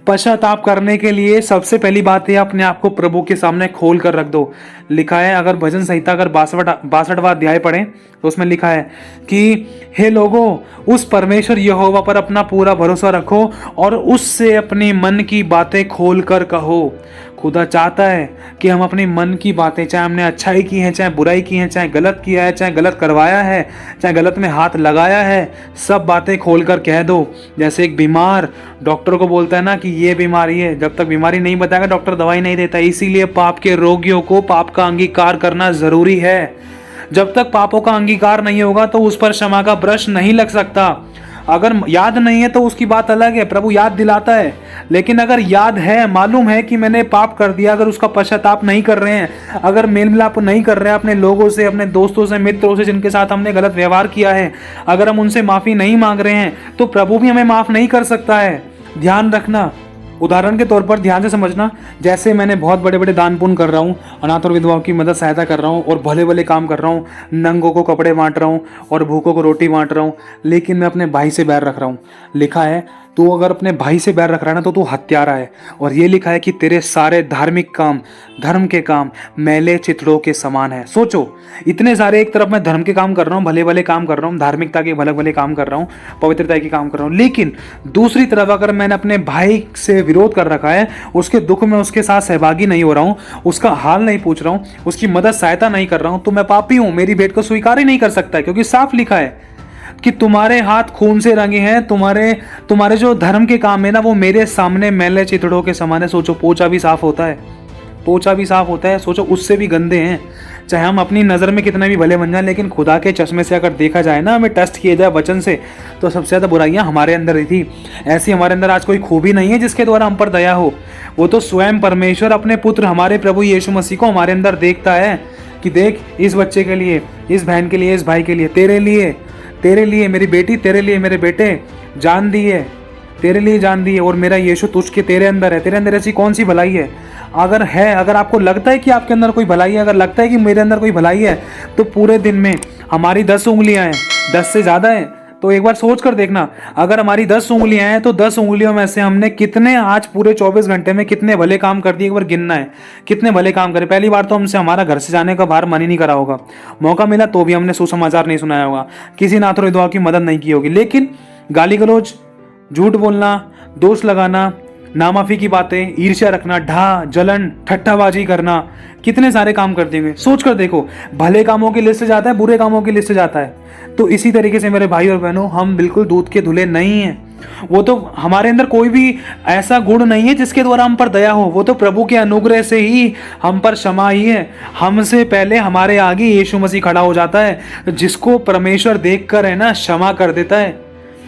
S1: पश्चाताप करने के लिए सबसे पहली बात है, अपने आप को प्रभु के सामने खोल कर रख दो। लिखा है, अगर भजन संहिता अगर 62वां अध्याय पढ़ें तो उसमें लिखा है कि हे लोगों, उस परमेश्वर यहोवा पर अपना पूरा भरोसा रखो और उससे अपने मन की बातें खोल कर कहो। खुदा चाहता है कि हम अपने मन की बातें, चाहे हमने अच्छाई की है, चाहे बुराई की है, चाहे गलत किया है, चाहे गलत करवाया है, चाहे गलत में हाथ लगाया है, सब बातें खोलकर कह दो। जैसे एक बीमार डॉक्टर को बोलता है ना कि ये बीमारी है, जब तक बीमारी नहीं बताएगा डॉक्टर दवाई नहीं देता। इसीलिए पाप के रोगियों को पाप का अंगीकार करना जरूरी है। जब तक पापों का अंगीकार नहीं होगा तो उस पर क्षमा का ब्रश नहीं लग सकता। अगर याद नहीं है तो उसकी बात अलग है, प्रभु याद दिलाता है। लेकिन अगर याद है, मालूम है कि मैंने पाप कर दिया, अगर उसका पश्चाताप नहीं कर रहे हैं, अगर मेल मिलाप नहीं कर रहे हैं अपने लोगों से, अपने दोस्तों से, मित्रों से जिनके साथ हमने गलत व्यवहार किया है, अगर हम उनसे माफ़ी नहीं मांग रहे हैं तो प्रभु भी हमें माफ़ नहीं कर सकता है। ध्यान रखना, उदाहरण के तौर पर ध्यान से समझना, जैसे मैंने बहुत बड़े बड़े दान पुण्य कर रहा हूँ, अनाथ और विधवाओं की मदद सहायता कर रहा हूँ और भले भले काम कर रहा हूँ, नंगों को कपड़े बांट रहा हूँ और भूखों को रोटी बांट रहा हूँ, लेकिन मैं अपने भाई से बैर रख रहा हूँ। लिखा है तू अगर अपने भाई से बैर रख रहा है ना तो तू हत्यारा है। और ये लिखा है कि तेरे सारे धार्मिक काम, धर्म के काम मैले चिथड़ों के समान है। सोचो, इतने सारे, एक तरफ मैं धर्म के काम कर रहा हूँ, भले भले काम कर रहा हूँ, धार्मिकता के भले भले काम कर रहा हूँ, पवित्रता के काम कर रहा हूँ, लेकिन दूसरी तरफ अगर मैंने अपने भाई से विरोध कर रखा है, उसके दुख में उसके साथ सहभागी नहीं हो रहा हूँ, उसका हाल नहीं पूछ रहा हूँ, उसकी मदद सहायता नहीं कर रहा हूँ, तो मैं पापी हूँ, मेरी भेंट को स्वीकार ही नहीं कर सकता है। क्योंकि साफ लिखा है कि तुम्हारे हाथ खून से रंगे हैं, तुम्हारे जो धर्म के काम है ना वो मेरे सामने मैले चिथड़ों के समान है। सोचो, पोछा भी साफ होता है, पोछा भी साफ होता है, सोचो उससे भी गंदे हैं। चाहे हम अपनी नज़र में कितने भी भले बन जाए, लेकिन खुदा के चश्मे से अगर देखा जाए ना, हमें टेस्ट किया जाए वचन से, तो सबसे ज़्यादा बुराइयां हमारे अंदर ही थी। ऐसी हमारे अंदर आज कोई खूबी नहीं है जिसके द्वारा हम पर दया हो। वो तो स्वयं परमेश्वर अपने पुत्र हमारे प्रभु यीशु मसीह को हमारे अंदर देखता है कि देख, इस बच्चे के लिए, इस बहन के लिए, इस भाई के लिए, तेरे लिए मेरी बेटी, तेरे लिए मेरे बेटे जान दी है, तेरे लिए जान दी है। और मेरा यीशु तुझ के तेरे अंदर है। तेरे अंदर ऐसी कौन सी भलाई है? अगर आपको लगता है कि आपके अंदर कोई भलाई है, अगर लगता है कि मेरे अंदर कोई भलाई है, तो पूरे दिन में हमारी 10 उंगलियां हैं, 10 से ज़्यादा हैं, तो एक बार सोच कर देखना। अगर हमारी 10 उंगलियां हैं तो 10 उंगलियों में से हमने कितने आज पूरे 24 घंटे में कितने भले काम कर दिए, एक बार गिनना है कितने भले काम करे। पहली बार तो हमसे हमारा घर से जाने का बाहर मन ही नहीं करा होगा, मौका मिला तो भी हमने सुसमाचार नहीं सुनाया होगा, किसी नाथ और विधवा की मदद नहीं की होगी, लेकिन गाली गलौज, झूठ बोलना, दोष लगाना, नामाफी की बातें, ईर्ष्या रखना, जलन, ठट्ठाबाजी करना, कितने सारे काम कर देंगे। सोच कर देखो, भले कामों की लिस्ट जाता है, बुरे कामों की लिस्ट जाता है। तो इसी तरीके से मेरे भाई और बहनों, हम बिल्कुल दूध के धुले नहीं हैं। वो तो हमारे अंदर कोई भी ऐसा गुण नहीं है जिसके द्वारा हम पर दया हो। वो तो प्रभु के अनुग्रह से ही हम पर क्षमा ही है। हमसे पहले हमारे आगे यीशु मसीह खड़ा हो जाता है, जिसको परमेश्वर देखकर है ना क्षमा कर देता है।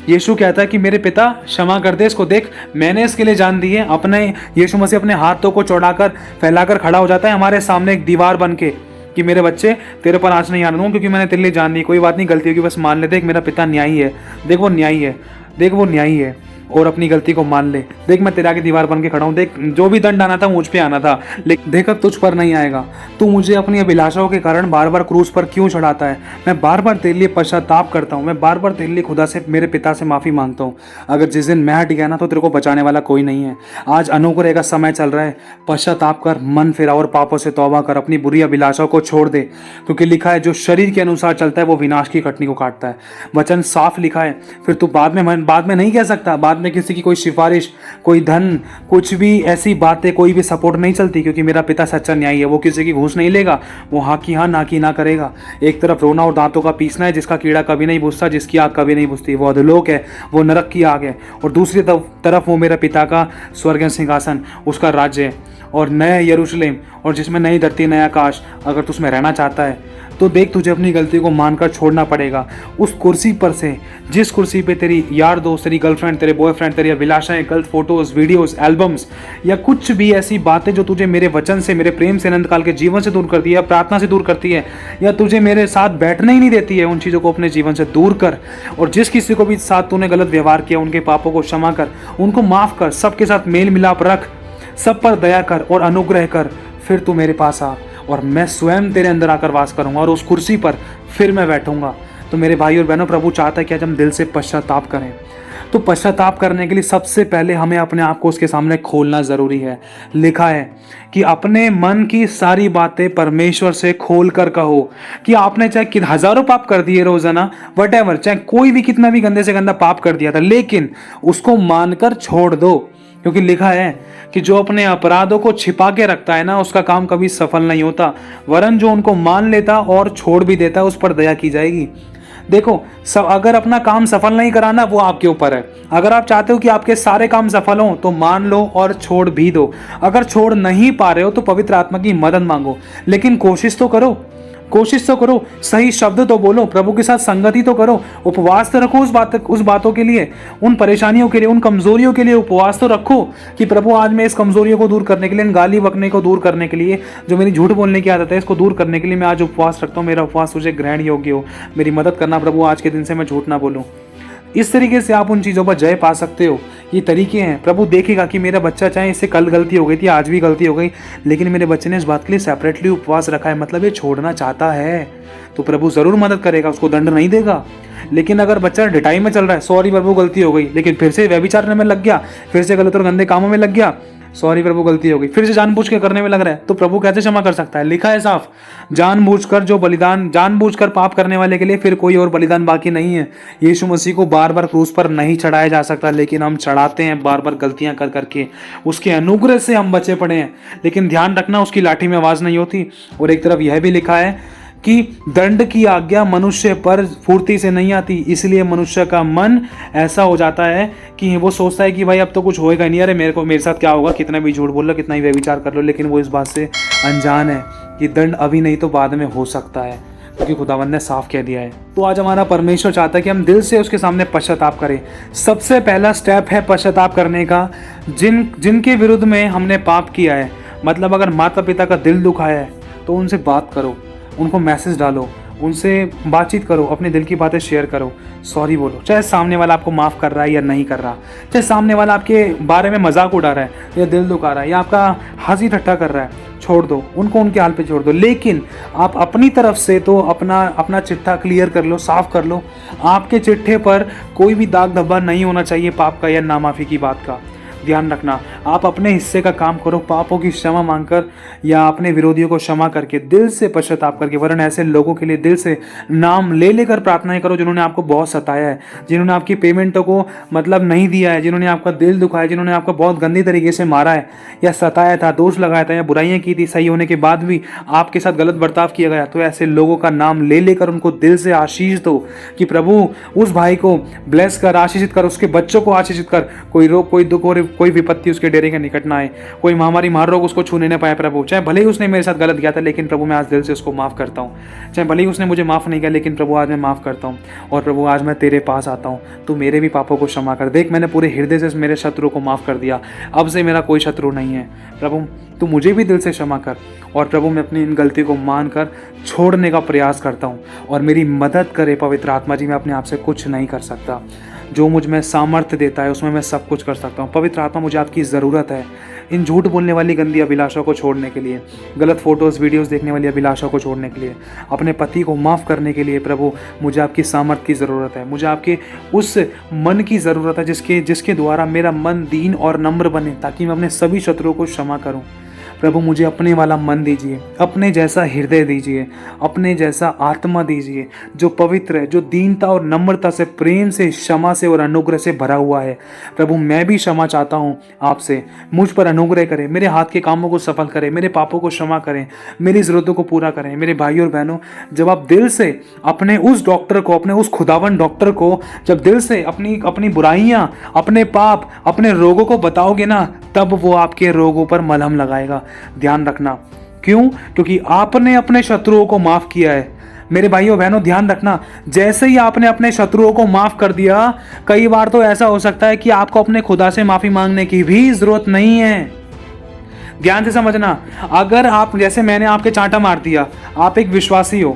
S1: यीशु कहता है कि मेरे पिता क्षमा कर दे इसको, देख मैंने इसके लिए जान दी है। अपने यीशु मसीह अपने हाथों को चौड़ाकर फैलाकर खड़ा हो जाता है हमारे सामने एक दीवार बन के, कि मेरे बच्चे तेरे पर आँच नहीं आने दूंगा, क्योंकि मैंने तेरे लिए जान दी। कोई बात नहीं, गलती होगी बस मान ले। देख मेरा पिता न्यायी है, देख वो न्यायी है, देख वो न्यायी है, और अपनी गलती को मान ले। देख मैं तेरे आगे दीवार बन के खड़ा हूँ, देख जो भी दंड आना था मुझ पे आना था, लेकिन देख अब तुझ पर नहीं आएगा। तू मुझे अपनी अभिलाषाओं के कारण बार बार क्रूस पर क्यों चढ़ाता है? मैं बार बार तेरे लिए पश्चाताप करता हूँ, मैं बार बार तेरे लिए खुदा से, मेरे पिता से माफ़ी मांगता हूँ। अगर जिस दिन मैं हट गया ना तो तेरे को बचाने वाला कोई नहीं है। आज अनुग्रह का समय चल रहा है, पश्चाताप कर, मन फिरा और पापों से तौबा कर, अपनी बुरी अभिलाषाओं को छोड़ दे, क्योंकि लिखा है जो शरीर के अनुसार चलता है वो विनाश की कटनी को काटता है। वचन साफ लिखा है। फिर तू बाद में नहीं कह सकता, बाद में किसी की कोई सिफारिश, कोई धन, कुछ भी ऐसी बातें, कोई भी सपोर्ट नहीं चलती, क्योंकि मेरा पिता सच्चा न्यायी है। वो किसी की घूस नहीं लेगा, वो हाँ की हाँ, ना की ना करेगा। एक तरफ रोना और दांतों का पीसना है, जिसका कीड़ा कभी नहीं बुझता, जिसकी आग कभी नहीं बुझती, वो अधोलोक है, वो नरक की आग है। और दूसरी तरफ वो मेरा पिता का स्वर्ग सिंहासन, उसका राज्य है, और नया यरूशलेम, और जिसमें नई धरती, नया आकाश। अगर तू उसमें रहना चाहता है तो देख, तुझे अपनी गलती को मानकर छोड़ना पड़ेगा। उस कुर्सी पर से, जिस कुर्सी पे तेरी यार दोस्त, तेरी गर्लफ्रेंड, तेरे बॉयफ्रेंड, तेरी अभिलाषाएं, गलत फोटोज, वीडियोस, एल्बम्स, या कुछ भी ऐसी बातें जो तुझे मेरे वचन से, मेरे प्रेम से, अनंत काल के जीवन से दूर करती है, या प्रार्थना से दूर करती है, या तुझे मेरे साथ बैठने ही नहीं देती है, उन चीज़ों को अपने जीवन से दूर कर। और जिस किसी को भी साथ तूने गलत व्यवहार किया, उनके पापों को क्षमा कर, उनको माफ़ कर, सबके साथ मेल मिलाप रख, सब पर दया कर और अनुग्रह कर। फिर तू मेरे पास आ और मैं स्वयं तेरे अंदर आकर वास करूंगा, और उस कुर्सी पर फिर मैं बैठूंगा। तो मेरे भाई और बहनों, प्रभु चाहता है कि आज हम दिल से पश्चाताप करें। तो पश्चाताप करने के लिए सबसे पहले हमें अपने आप को उसके सामने खोलना ज़रूरी है। लिखा है कि अपने मन की सारी बातें परमेश्वर से खोल कर कहो। कि आपने चाहे हज़ारों पाप कर दिए रोजाना, वटेवर, चाहे कोई भी कितना भी गंदे से गंदा पाप कर दिया था, लेकिन उसको मानकर छोड़ दो। क्योंकि लिखा है कि जो अपने अपराधों को छिपा के रखता है ना, उसका काम कभी सफल नहीं होता, वरन जो उनको मान लेता और छोड़ भी देता, उस पर दया की जाएगी। देखो, अगर अपना काम सफल नहीं कराना, वो आपके ऊपर है। अगर आप चाहते हो कि आपके सारे काम सफल हों तो मान लो और छोड़ भी दो। अगर छोड़ नहीं पा रहे हो तो पवित्र आत्मा की मदद मांगो, लेकिन कोशिश तो करो, सही शब्द तो बोलो, प्रभु के साथ संगति तो करो, उपवास तो रखो उस बातों के लिए, उन परेशानियों के लिए, उन कमजोरियों के लिए उपवास तो रखो कि प्रभु आज मैं इस कमजोरियों को दूर करने के लिए, इन गाली बकने को दूर करने के लिए, जो मेरी झूठ बोलने की आदत है, इसको दूर करने के लिए मैं आज उपवास रखता हूँ। मेरा उपवास तुझे ग्रहण योग्य हो, मेरी मदद करना प्रभु, आज के दिन से मैं झूठ ना बोलूँ। इस तरीके से आप उन चीज़ों पर जय पा सकते हो। ये तरीके हैं। प्रभु देखेगा कि मेरा बच्चा, चाहे इससे कल गलती हो गई थी, आज भी गलती हो गई, लेकिन मेरे बच्चे ने इस बात के लिए सेपरेटली उपवास रखा है, मतलब ये छोड़ना चाहता है, तो प्रभु ज़रूर मदद करेगा, उसको दंड नहीं देगा। लेकिन अगर बच्चा डिटाई में चल रहा है, सॉरी प्रभु गलती हो गई, लेकिन फिर से व्यभिचार में लग गया, फिर से गलत और गंदे कामों में लग गया, सॉरी प्रभु गलती हो गई, फिर से जानबूझ के करने में लग रहा है, तो प्रभु कैसे क्षमा कर सकता है? लिखा है साफ, जानबूझकर पाप करने वाले के लिए फिर कोई और बलिदान बाकी नहीं है। यीशु मसीह को बार बार क्रूस पर नहीं चढ़ाया जा सकता, लेकिन हम चढ़ाते हैं बार बार गलतियां कर करके। उसके अनुग्रह से हम बचे पड़े हैं, लेकिन ध्यान रखना उसकी लाठी में आवाज नहीं होती। और एक तरफ यह भी लिखा है कि दंड की आज्ञा मनुष्य पर फुर्ती से नहीं आती, इसलिए मनुष्य का मन ऐसा हो जाता है कि वो सोचता है कि भाई अब तो कुछ होएगा नहीं, अरे मेरे साथ क्या होगा, कितना भी झूठ बोल लो, कितना ही व्यभिचार कर लो, लेकिन वो इस बात से अनजान है कि दंड अभी नहीं तो बाद में हो सकता है, क्योंकि खुदावंद ने साफ कह दिया है। तो आज हमारा परमेश्वर चाहता है कि हम दिल से उसके सामने पश्चाताप करें। सबसे पहला स्टेप है पश्चाताप करने का। जिनके विरुद्ध में हमने पाप किया है, मतलब अगर माता पिता का दिल दुखाया है, तो उनसे बात करो, उनको मैसेज डालो, उनसे बातचीत करो, अपने दिल की बातें शेयर करो, सॉरी बोलो। चाहे सामने वाला आपको माफ़ कर रहा है या नहीं कर रहा, चाहे सामने वाला आपके बारे में मजाक उड़ा रहा है या दिल दुखा रहा है या आपका हंसी ठट्ठा कर रहा है, छोड़ दो उनको, उनके हाल पे छोड़ दो। लेकिन आप अपनी तरफ से तो अपना चिट्ठा क्लियर कर लो, साफ कर लो। आपके चिट्ठे पर कोई भी दाग धब्बा नहीं होना चाहिए पाप का या नामाफ़ी की बात का। ध्यान रखना, आप अपने हिस्से का काम करो, पापों की क्षमा मांगकर या अपने विरोधियों को क्षमा करके, दिल से पश्चाताप करके। वरन ऐसे लोगों के लिए दिल से नाम ले लेकर प्रार्थनाएं करो जिन्होंने आपको बहुत सताया है, जिन्होंने आपकी पेमेंटों को मतलब नहीं दिया है, जिन्होंने आपका दिल दुखाया, जिन्होंने आपको बहुत गंदी तरीके से मारा है या सताया था, दोष लगाया था या बुराइयां की थी, सही होने के बाद भी आपके साथ गलत बर्ताव किया गया। तो ऐसे लोगों का नाम ले लेकर उनको दिल से आशीष दो कि प्रभु उस भाई को ब्लेस कर, आशीषित कर, उसके बच्चों को आशीषित कर, कोई रोग, कोई दुख और कोई विपत्ति उसके डेरे के निकट ना आए, कोई महामारी, महारोग रोग उसको छूने न पाए। प्रभु चाहे भले ही उसने मेरे साथ गलत किया था, लेकिन प्रभु मैं आज दिल से उसको माफ़ करता हूँ। चाहे भले ही उसने मुझे माफ़ नहीं किया, लेकिन प्रभु आज मैं माफ़ करता हूँ। और प्रभु आज मैं तेरे पास आता हूँ, तू मेरे भी पापों को क्षमा कर। देख मैंने पूरे हृदय से मेरे शत्रु को माफ़ कर दिया, अब से मेरा कोई शत्रु नहीं है। प्रभु तू मुझे भी दिल से क्षमा कर। और प्रभु मैं अपनी इन गलती को मानकर छोड़ने का प्रयास करता हूँ, और मेरी मदद करे पवित्र आत्मा जी। मैं अपने आप से कुछ नहीं कर सकता, जो मुझ में सामर्थ्य देता है उसमें मैं सब कुछ कर सकता हूँ। पवित्र आत्मा मुझे आपकी ज़रूरत है इन झूठ बोलने वाली गंदी अभिलाषा को छोड़ने के लिए, गलत फोटोज़ वीडियोज़ देखने वाली अभिलाषा को छोड़ने के लिए, अपने पति को माफ़ करने के लिए। प्रभु मुझे आपकी सामर्थ्य की ज़रूरत है, मुझे आपके उस मन की ज़रूरत है जिसके द्वारा मेरा मन दीन और नम्र बने, ताकि मैं अपने सभी शत्रुओं को क्षमा करूँ। प्रभु मुझे अपने वाला मन दीजिए, अपने जैसा हृदय दीजिए, अपने जैसा आत्मा दीजिए, जो पवित्र है, जो दीनता और नम्रता से, प्रेम से, क्षमा से और अनुग्रह से भरा हुआ है। प्रभु मैं भी क्षमा चाहता हूँ आपसे, मुझ पर अनुग्रह करें, मेरे हाथ के कामों को सफल करें, मेरे पापों को क्षमा करें, मेरी ज़रूरतों को पूरा करें। मेरे भाई और बहनों, जब आप दिल से अपने उस डॉक्टर को, अपने उस खुदावन डॉक्टर को, जब दिल से अपनी बुराइयाँ, अपने पाप, अपने रोगों को बताओगे ना, तब वो आपके रोगों पर मलहम लगाएगा। ध्यान रखना, क्यों? क्योंकि आपने अपने शत्रुओं को माफ किया है। मेरे भाइयों बहनों ध्यान रखना, जैसे ही आपने अपने शत्रुओं को माफ कर दिया, कई बार तो ऐसा हो सकता है कि आपको अपने खुदा से माफी मांगने की भी जरूरत नहीं है। ध्यान से समझना, अगर आप, जैसे मैंने आपके चांटा मार दिया, आप एक विश्वासी हो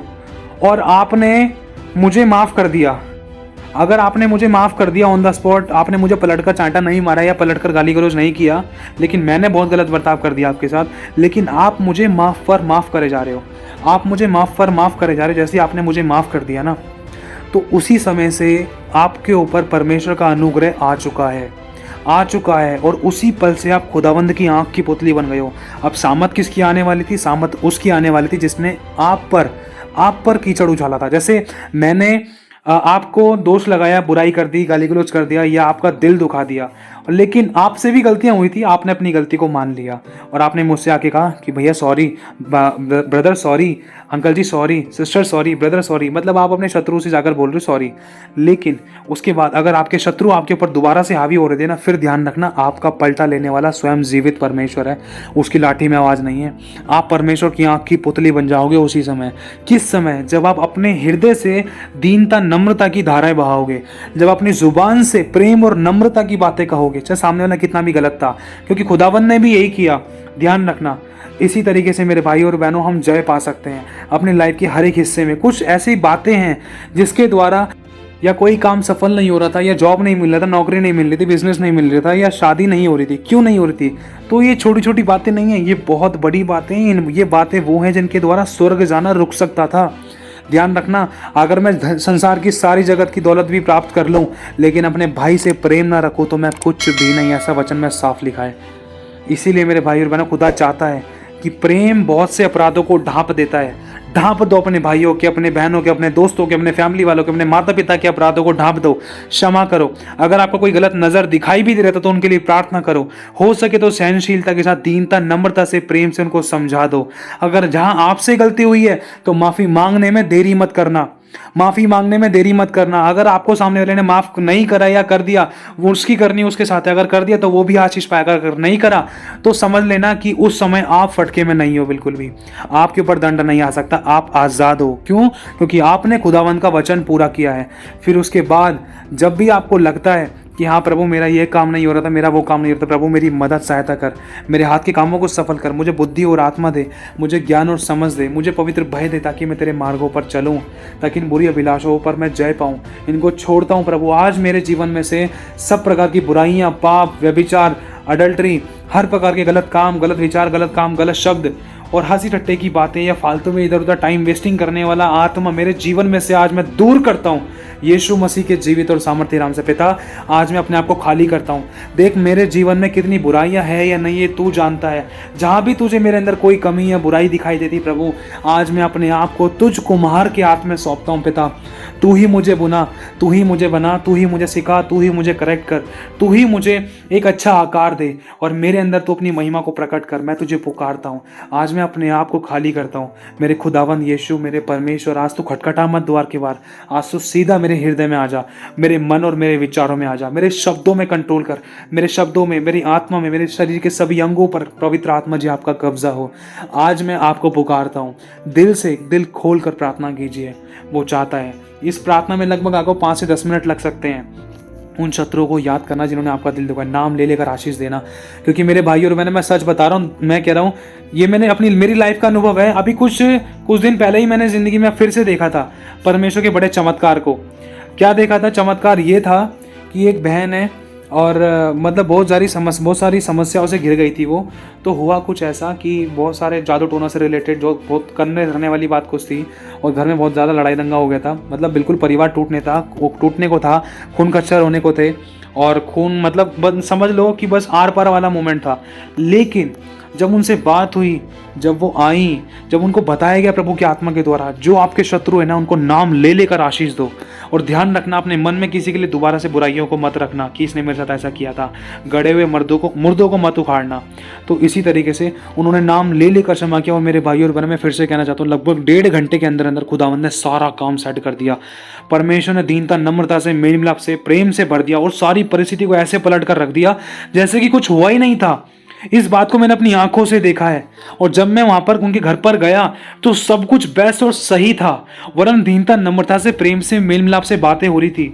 S1: और आपने मुझे माफ कर दिया, अगर आपने मुझे माफ़ कर दिया ऑन द स्पॉट, आपने मुझे पलटकर चांटा नहीं मारा या पलटकर गाली गलौज नहीं किया, लेकिन मैंने बहुत गलत बर्ताव कर दिया आपके साथ, लेकिन आप मुझे माफ़ करे जा रहे हो, आप मुझे माफ़ करे जा रहे हो, जैसे आपने मुझे माफ़ कर दिया ना, तो उसी समय से आपके ऊपर परमेश्वर का अनुग्रह आ चुका है और उसी पल से आप खुदावंद की आंख की पुतली बन गए हो। अब सामत किसकी आने वाली थी? सामत उसकी आने वाली थी जिसने आप पर कीचड़ उछाला था। जैसे मैंने आपको दोष लगाया, बुराई कर दी, गाली गलौज कर दिया या आपका दिल दुखा दिया, लेकिन आपसे भी गलतियां हुई थी, आपने अपनी गलती को मान लिया और आपने मुझसे आके कहा कि भैया sorry, brother sorry, uncle ji sorry, sister sorry, brother sorry, मतलब आप अपने शत्रु से जाकर बोल रहे हो सॉरी। लेकिन उसके बाद अगर आपके शत्रु आपके ऊपर दोबारा से हावी हो रहे थे ना, फिर ध्यान रखना, आपका पलटा लेने वाला स्वयं जीवित परमेश्वर है, उसकी लाठी में आवाज़ नहीं है। आप परमेश्वर की आंख की पुतली बन जाओगे उसी समय। किस समय? जब आप अपने हृदय से दीनता, नम्रता की धाराएं बहाओगे, जब अपनी जुबान से प्रेम और नम्रता की बातें कहोगे, चाहे सामने वाला कितना भी गलत था, क्योंकि खुदावंद ने भी यही किया। ध्यान रखना, इसी तरीके से मेरे भाई और बहनों हम जय पा सकते हैं अपनी लाइफ के हर एक हिस्से में। कुछ ऐसी बातें हैं जिसके द्वारा या कोई काम सफल नहीं हो रहा था, या जॉब नहीं मिल रहा था, नौकरी नहीं मिल रही थी, बिजनेस नहीं मिल रहा था, या शादी नहीं हो रही थी, क्यों नहीं हो रही थी? तो ये छोटी छोटी बातें नहीं हैं, ये बहुत बड़ी बातें हैं। ये बातें वो हैं जिनके द्वारा स्वर्ग जाना रुक सकता था। ध्यान रखना, अगर मैं संसार की सारी जगत की दौलत भी प्राप्त कर लूं, लेकिन अपने भाई से प्रेम ना रखूं, तो मैं कुछ भी नहीं। ऐसा वचन में साफ लिखा है। इसीलिए मेरे भाई और बहनों, खुदा चाहता है कि प्रेम बहुत से अपराधों को ढांप देता है। ढांप दो अपने भाइयों के, अपने बहनों के, अपने दोस्तों के, अपने फैमिली वालों के, अपने माता पिता के अपराधों को ढांप दो, क्षमा करो। अगर आपको कोई गलत नजर दिखाई भी दे रहा था तो उनके लिए प्रार्थना करो। हो सके तो सहनशीलता के साथ, दीनता, नम्रता से, प्रेम से उनको समझा दो। अगर जहां आपसे गलती हुई है तो माफी मांगने में देरी मत करना। माफी मांगने में देरी मत करना। अगर आपको सामने वाले ने माफ नहीं करा या कर दिया, वो उसकी करनी उसके साथ है। अगर कर दिया तो वो भी आशीष पाएगा, अगर नहीं करा तो समझ लेना कि उस समय आप फटके में नहीं हो, बिल्कुल भी आपके ऊपर दंड नहीं आ सकता। आप आजाद हो। क्यों? क्योंकि आपने खुदावंद का वचन पूरा किया है। फिर उसके बाद जब भी आपको लगता है कि हाँ प्रभु, मेरा ये काम नहीं हो रहा था, मेरा वो काम नहीं हो रहा था, प्रभु मेरी मदद सहायता कर, मेरे हाथ के कामों को सफल कर, मुझे बुद्धि और आत्मा दे, मुझे ज्ञान और समझ दे, मुझे पवित्र भय दे, ताकि मैं तेरे मार्गों पर चलूं, ताकि इन बुरी अभिलाषाओं पर मैं जय पाऊं। इनको छोड़ता हूं प्रभु। आज मेरे जीवन में से सब प्रकार की बुराइयां, पाप, व्यभिचार, अडल्ट्री, हर प्रकार के गलत काम, गलत विचार, गलत काम, गलत शब्द और हंसी ठट्टे की बातें या फालतू में इधर उधर टाइम वेस्टिंग करने वाला आत्मा मेरे जीवन में से आज मैं दूर करता हूँ। यीशु मसीह के जीवित और सामर्थ्य नाम से। पिता, आज मैं अपने आप को खाली करता हूँ। देख मेरे जीवन में कितनी बुराइयां हैं या नहीं, ये तू जानता है। जहाँ भी तुझे मेरे अंदर कोई कमी या बुराई दिखाई देती प्रभु, आज मैं अपने आप को तुझ कुम्हार के हाथ में सौंपता हूँ। पिता, तू ही मुझे बुना, तू ही मुझे बना, तू ही मुझे सिखा, तू ही मुझे करेक्ट कर, तू ही मुझे एक अच्छा आकार दे और मेरे अंदर तू अपनी महिमा को प्रकट कर। मैं तुझे पुकारता हूँ। आज मैं अपने आप को खाली करता हूँ। मेरे खुदावन यीशु, मेरे परमेश्वर, आज तू खटखटा मत द्वार के बाहर। आज तू सीधा मेरे हृदय में आ जा, मेरे मन और मेरे विचारों में आ जा, मेरे शब्दों में कंट्रोल कर, मेरे शब्दों में, मेरी आत्मा में, मेरे शरीर के सभी अंगों पर पवित्र आत्मा जी आपका कब्जा हो। आज मैं आपको पुकारता हूँ। दिल से, दिल खोल कर प्रार्थना कीजिए। वो चाहता है। इस प्रार्थना में लगभग आपको 5 से 10 मिनट लग सकते हैं। उन शत्रुओं को याद करना जिन्होंने आपका दिल दुखाया, नाम ले लेकर आशीष देना। क्योंकि मेरे भाई और मैं सच बता रहा हूँ, मैं कह रहा हूँ, ये मेरी लाइफ का अनुभव है। अभी कुछ दिन पहले ही मैंने जिंदगी में फिर से देखा था परमेश्वर के बड़े चमत्कार को। क्या देखा था? चमत्कार ये था कि एक बहन है और मतलब बहुत सारी समस्याओं से घिर गई थी वो। तो हुआ कुछ ऐसा कि बहुत सारे जादू टोना से रिलेटेड जो बहुत करने वाली बात कुछ थी, और घर में बहुत ज़्यादा लड़ाई दंगा हो गया था। मतलब बिल्कुल परिवार टूटने को था, खून खच्चर होने को थे, और खून मतलब समझ लो कि बस आर पार वाला मोमेंट था। लेकिन जब उनसे बात हुई, जब वो आई, जब उनको बताया गया प्रभु की आत्मा के द्वारा, जो आपके शत्रु है ना, उनको नाम ले लेकर आशीष दो। और ध्यान रखना, अपने मन में किसी के लिए दोबारा से बुराइयों को मत रखना कि इसने मेरे साथ ऐसा किया था। गड़े हुए मुर्दों को मत उखाड़ना। तो इसी तरीके से उन्होंने नाम ले लेकर क्षमा किया। और मेरे भाई और बहनों, मैं फिर से कहना चाहता हूँ, लगभग 1.5 घंटे के अंदर अंदर खुदावंद ने सारा काम सेट कर दिया। परमेश्वर ने दीनता, नम्रता से, मेल मिलाप से, प्रेम से भर दिया और सारी परिस्थिति को ऐसे पलट कर रख दिया जैसे कि कुछ हुआ ही नहीं था। इस बात को मैंने अपनी आंखों से देखा है। और जब मैं वहां पर उनके घर पर गया तो सब कुछ बेस्ट और सही था। वरन दीनता, नम्रता से, प्रेम से, मेल मिलाप से बातें हो रही थी।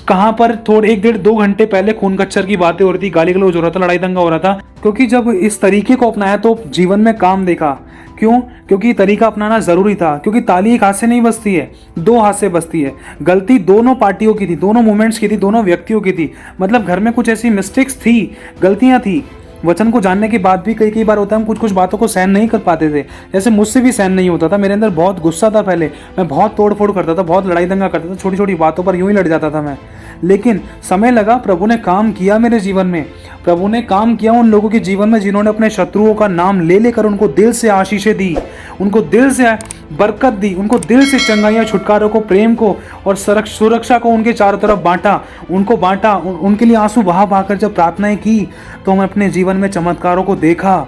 S1: कहां पर थोड़े 1 डेढ़ 2 घंटे पहले खून खच्चर की बातें हो रही थी, गाली गलौज हो रहा था, लड़ाई दंगा हो रहा था। क्योंकि जब इस तरीके को अपनाया तो जीवन में काम देखा। क्यों? क्योंकि तरीका अपनाना जरूरी था। क्योंकि ताली एक हाथ से नहीं बजती है, 2 हाथ से बजती है। गलती दोनों पार्टियों की थी, दोनों मूवमेंट्स की थी, दोनों व्यक्तियों की थी। मतलब घर में कुछ ऐसी मिस्टेक्स थी, गलतियां थी। वचन को जानने के बाद भी कई बार होता है हम कुछ बातों को सहन नहीं कर पाते थे। जैसे मुझसे भी सहन नहीं होता था। मेरे अंदर बहुत गुस्सा था पहले, मैं बहुत तोड़ फोड़ करता था, बहुत लड़ाई दंगा करता था, छोटी छोटी बातों पर यूं ही लड़ जाता था मैं। लेकिन समय लगा, प्रभु ने काम किया मेरे जीवन में। प्रभु ने काम किया उन लोगों के जीवन में जिन्होंने अपने शत्रुओं का नाम ले लेकर उनको दिल से आशीषें दी, उनको दिल से बरकत दी, उनको दिल से चंगाइयाँ, छुटकारों को, प्रेम को और सुरक्षा को उनके चारों तरफ बांटा, उनके लिए आंसू बहा कर जब प्रार्थनाएं की तो मैं अपने जीवन में चमत्कारों को देखा।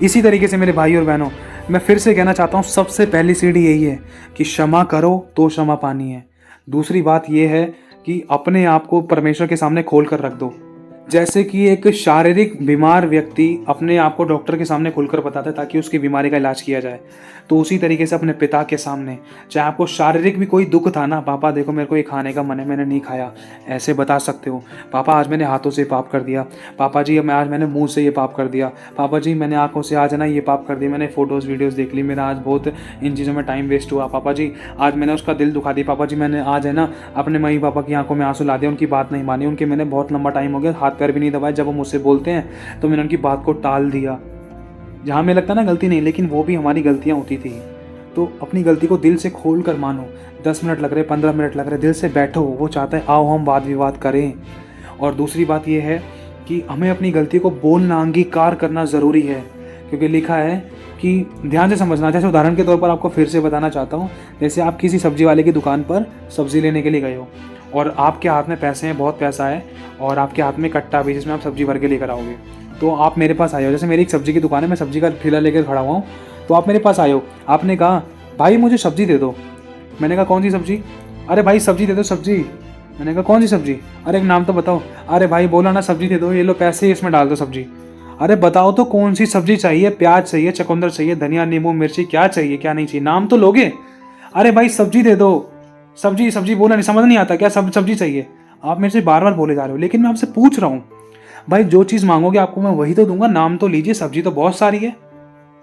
S1: इसी तरीके से मेरे भाई और बहनों, मैं फिर से कहना चाहता हूँ, सबसे पहली सीढ़ी यही है कि क्षमा करो तो क्षमा पानी है। दूसरी बात यह है कि अपने आप को परमेश्वर के सामने खोल कर रख दो। जैसे कि एक शारीरिक बीमार व्यक्ति अपने आप को डॉक्टर के सामने खुलकर बताता है ताकि उसकी बीमारी का इलाज किया जाए, तो उसी तरीके से अपने पिता के सामने, चाहे आपको शारीरिक भी कोई दुख था ना, पापा देखो मेरे को ये खाने का मन है, मैंने नहीं खाया, ऐसे बता सकते हो। पापा आज मैंने हाथों से पाप कर दिया, पापा जी मैं आज मैंने मुंह से ये पाप कर दिया, पापा जी मैंने आंखों से आज है ना ये पाप कर दिया, मैंने फ़ोटोज़ वीडियोज़ देख ली, मेरा आज बहुत इन चीज़ों में टाइम वेस्ट हुआ, पापा जी आज मैंने उसका दिल दुखा दिया, पापा जी मैंने आज है ना अपने मम्मी पापा की आंखों में आंसू ला दिया, उनकी बात नहीं मानी, उनके मैंने बहुत लंबा टाइम हो गया हाथ पैर भी नहीं दबाए, जब वो मुझसे बोलते हैं तो मैंने उनकी बात को टाल दिया। जहाँ हमें लगता है ना गलती नहीं, लेकिन वो भी हमारी गलतियाँ होती थी। तो अपनी गलती को दिल से खोल कर मानो। 10 मिनट लग रहे, 15 मिनट लग रहे, दिल से बैठो। वो चाहता है आओ हम वाद विवाद करें। और दूसरी बात ये है कि हमें अपनी गलती को बोलना, अंगीकार करना ज़रूरी है, क्योंकि लिखा है कि ध्यान से समझना। जैसे उदाहरण के तौर पर आपको फिर से बताना चाहता हूँ, जैसे आप किसी सब्जी वाले की दुकान पर सब्ज़ी लेने के लिए गए हो और आपके हाथ में पैसे हैं, बहुत पैसा है, और आपके हाथ में कट्टा भी जिसमें आप सब्जी भर के लेकर आओगे। तो आप मेरे पास आए हो, जैसे मेरी एक सब्जी की दुकान है, मैं सब्जी का ठेला लेकर खड़ा हुआ हूँ, तो आप मेरे पास आए हो, आपने कहा भाई मुझे सब्जी दे दो। मैंने कहा कौन सी सब्जी? अरे भाई सब्जी दे दो, सब्जी। मैंने कहा कौन सी सब्जी? अरे एक नाम तो बताओ। अरे भाई बोला ना सब्जी दे दो, ये लो पैसे इसमें डाल दो सब्जी। अरे बताओ तो कौन सी सब्जी चाहिए? प्याज चाहिए, चुकंदर चाहिए, धनिया, नींबू, मिर्ची, क्या चाहिए क्या नहीं चाहिए, नाम तो लोगे। अरे भाई सब्जी दे दो, सब्जी सब्जी बोला नहीं, समझ नहीं आता क्या सब्जी चाहिए? आप मेरे से बार बार बोले जा रहे हो, लेकिन मैं आपसे पूछ रहा हूँ भाई, जो चीज़ मांगोगे आपको मैं वही तो दूंगा, नाम तो लीजिए। सब्जी तो बहुत सारी है,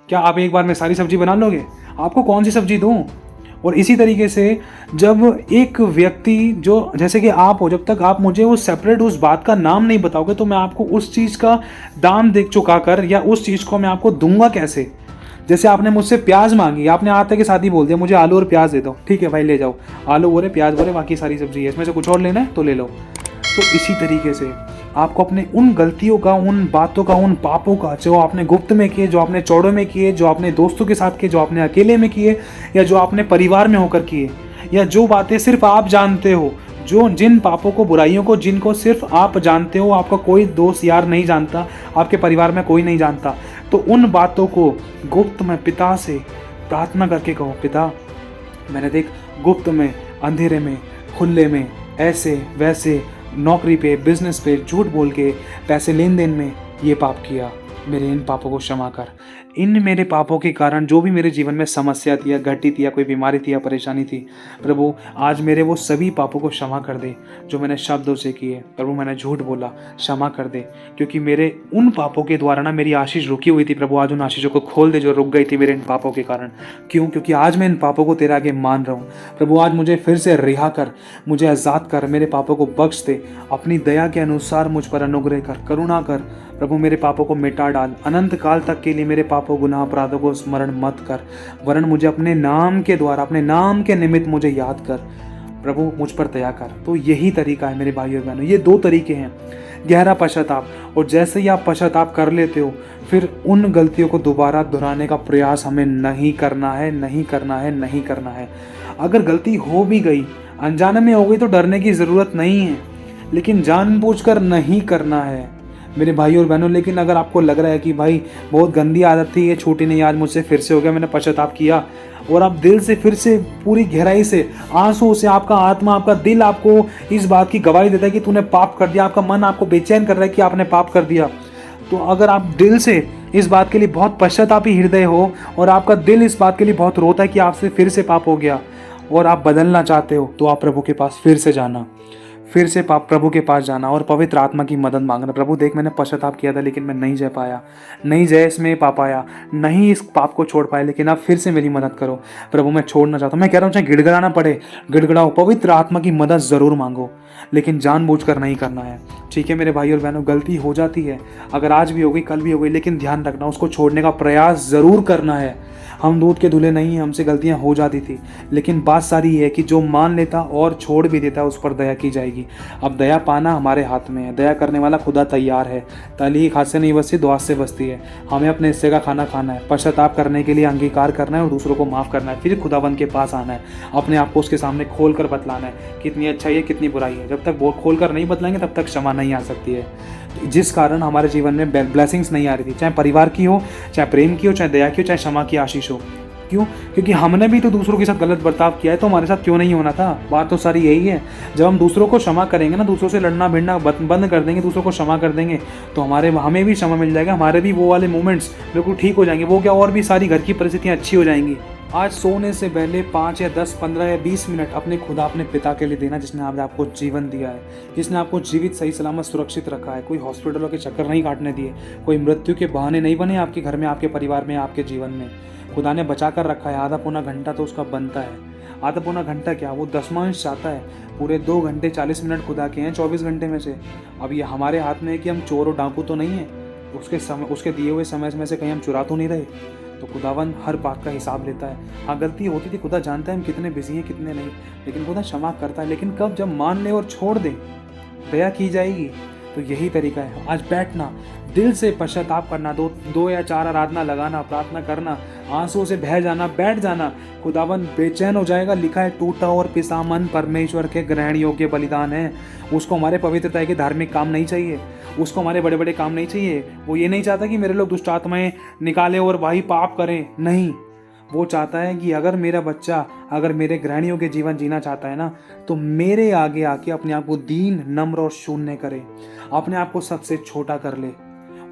S1: क्या आप एक बार में सारी सब्जी बना लोगे? आपको कौन सी सब्जी दूं? और इसी तरीके से जब एक व्यक्ति जो जैसे कि आप हो, जब तक आप मुझे वो सेपरेट उस बात का नाम नहीं बताओगे तो मैं आपको उस चीज़ का दाम दे चुका कर, या उस चीज़ को मैं आपको दूंगा कैसे? जैसे आपने मुझसे प्याज मांगी, आपने आते के साथ ही बोल दिया मुझे आलू और प्याज दे दो, ठीक है भाई ले जाओ, आलू बोले प्याज बोले बाकी सारी सब्जी है, इसमें से कुछ और लेना है तो ले लो। तो इसी तरीके से आपको अपने उन गलतियों का, उन बातों का, उन पापों का जो आपने गुप्त में किए, जो आपने चौड़ों में किए, जो आपने दोस्तों के साथ किए, जो आपने अकेले में किए, या जो आपने परिवार में होकर किए, या जो बातें सिर्फ आप जानते हो, जो जिन पापों को, बुराइयों को जिनको सिर्फ आप जानते हो, आपका कोई दोस्त यार नहीं जानता, आपके परिवार में कोई नहीं जानता, तो उन बातों को गुप्त में पिता से प्रार्थना करके कहो, पिता मैंने देख गुप्त में, अंधेरे में, खुले में, ऐसे वैसे, नौकरी पे, बिजनेस पे झूठ बोल के, पैसे लेन देन में ये पाप किया, मेरे इन पापों को क्षमा कर। इन मेरे पापों के कारण जो भी मेरे जीवन में समस्या थी या घटी थी या कोई बीमारी थी या परेशानी थी, प्रभु आज मेरे वो सभी पापों को क्षमा कर दे जो मैंने शब्दों से किए। प्रभु मैंने झूठ बोला, क्षमा कर दे, क्योंकि मेरे उन पापों के द्वारा ना मेरी आशीष रुकी हुई थी। प्रभु आज उन आशीषों को खोल दे जो रुक गई थी मेरे इन पापों के कारण। क्यों? क्योंकि आज मैं इन पापों को तेरे आगे मान रहा हूँ। प्रभु आज मुझे फिर से रिहा कर, मुझे आज़ाद कर, मेरे पापों को बख्श दे, अपनी दया के अनुसार मुझ पर अनुग्रह कर, करुणा कर। प्रभु मेरे पापों को मिटा डाल, अनंत काल तक के लिए मेरे पापों, गुनाह, अपराधों को स्मरण मत कर, वरन मुझे अपने नाम के द्वारा, अपने नाम के निमित्त मुझे याद कर। प्रभु मुझ पर दया कर। तो यही तरीका है मेरे भाइयों और बहनों, ये दो तरीके हैं, गहरा पश्चाताप, और जैसे ही आप पश्चाताप कर लेते हो फिर उन गलतियों को दोबारा दोहराने का प्रयास हमें नहीं करना है, नहीं करना है, नहीं करना है। अगर गलती हो भी गई, अनजाने में हो गई, तो डरने की ज़रूरत नहीं है, लेकिन जानबूझकर नहीं करना है मेरे भाई और बहनों। लेकिन अगर आपको लग रहा है कि भाई बहुत गंदी आदत थी, ये छूटी नहीं, आज मुझसे फिर से हो गया, मैंने पश्चाताप किया, और आप दिल से फिर से पूरी गहराई से, आंसू से आपका आत्मा, आपका दिल आपको इस बात की गवाही देता है कि तूने पाप कर दिया, आपका मन आपको बेचैन कर रहा है कि आपने पाप कर दिया, तो अगर आप दिल से इस बात के लिए बहुत पश्चातापी हृदय हो और आपका दिल इस बात के लिए बहुत रोता है कि आपसे फिर से पाप हो गया और आप बदलना चाहते हो, तो आप प्रभु के पास फिर से जाना, फिर से प्रभु के पास जाना और पवित्र आत्मा की मदद मांगना। प्रभु देख मैंने पश्चाताप किया था लेकिन मैं नहीं जा पाया, नहीं जय इसमें पा पाया, नहीं इस पाप को छोड़ पाया, लेकिन आप फिर से मेरी मदद करो। प्रभु मैं छोड़ना चाहता हूँ। मैं कह रहा हूँ चाहे गिड़गिड़ाना पड़े गिड़गिड़ाओ, पवित्र आत्मा की मदद ज़रूर मांगो, लेकिन जानबूझकर नहीं करना है। ठीक है मेरे भाई और बहनों, गलती हो जाती है, अगर आज भी हो गई कल भी हो गई, लेकिन ध्यान रखना उसको छोड़ने का प्रयास ज़रूर करना है। हम दूध के धुले नहीं हैं, हमसे गलतियां हो जाती थी, लेकिन बात सारी है कि जो मान लेता और छोड़ भी देता उस पर दया की जाएगी। अब दया पाना हमारे हाथ में है, दया करने वाला खुदा तैयार है। ताली एक हाथ से नहीं बसती, दो हाथ से बसती है। हमें अपने हिस्से का खाना खाना है, पश्चाताप करने के लिए अंगीकार करना है और दूसरों को माफ़ करना है, फिर खुदावंद के पास आना है, अपने आप को उसके सामने खोल कर बतलाना है कितनी अच्छाई है कितनी बुराई है। जब तक वो खोल कर नहीं बतलाएंगे तब तक क्षमा नहीं आ सकती है, जिस कारण हमारे जीवन में ब्लेसिंग्स नहीं आ रही थी, चाहे परिवार की हो, चाहे प्रेम की हो, चाहे दया की हो, चाहे क्षमा की आशीष हो। क्यों? क्योंकि हमने भी तो दूसरों के साथ गलत बर्ताव किया है, तो हमारे साथ क्यों नहीं होना था? बात तो सारी यही है। जब हम दूसरों को क्षमा करेंगे ना, दूसरों से लड़ना भिड़ना बंद कर देंगे, दूसरों को क्षमा कर देंगे, तो हमें भी क्षमा मिल जाएगा, हमारे भी वो वाले मोमेंट्स बिल्कुल ठीक हो जाएंगे। वो क्या, और भी सारी घर की परिस्थितियाँ अच्छी हो जाएंगी। आज सोने से पहले 5 या 10, 15 या 20 मिनट अपने खुदा, अपने पिता के लिए देना, जिसने आज आपको जीवन दिया है, जिसने आपको जीवित सही सलामत सुरक्षित रखा है। कोई हॉस्पिटलों के चक्कर नहीं काटने दिए, कोई मृत्यु के बहाने नहीं बने आपके घर में, आपके परिवार में, आपके जीवन में। खुदा ने बचा कर रखा है। आधा पौना घंटा तो उसका बनता है। आधा पौना घंटा क्या, वो 10वां चाहता है। पूरे 2 घंटे 40 मिनट खुदा के हैं 24 घंटे में से। अब ये हमारे हाथ में है कि हम चोर और डाकू तो नहीं है, उसके दिए हुए समय में से कहीं हम चुरा तो नहीं रहे। तो खुदावन हर बात का हिसाब लेता है। हाँ, गलती होती थी, खुदा जानता है हम कितने बिजी हैं कितने नहीं, लेकिन खुदा क्षमा करता है। लेकिन कब, जब मान ले और छोड़ दे, दया की जाएगी। तो यही तरीका है। आज बैठना, दिल से पश्चाताप करना, 2 या 4 आराधना लगाना, प्रार्थना करना, आंसुओं से बह जाना, बैठ जाना। खुदावन बेचैन हो जाएगा। लिखा है, टूटा और पिसा मन परमेश्वर के ग्रहण योग्य बलिदान है। उसको हमारे पवित्रता के धार्मिक काम नहीं चाहिए, उसको हमारे बड़े बड़े काम नहीं चाहिए। वो ये नहीं चाहता कि मेरे लोग दुष्ट आत्माएं निकालें और वही पाप करें, नहीं। वो चाहता है कि अगर मेरा बच्चा, अगर मेरे ग्रहणियों के जीवन जीना चाहता है ना, तो मेरे आगे आके अपने आप को दीन, नम्र और शून्य करे, अपने आप को सबसे छोटा कर ले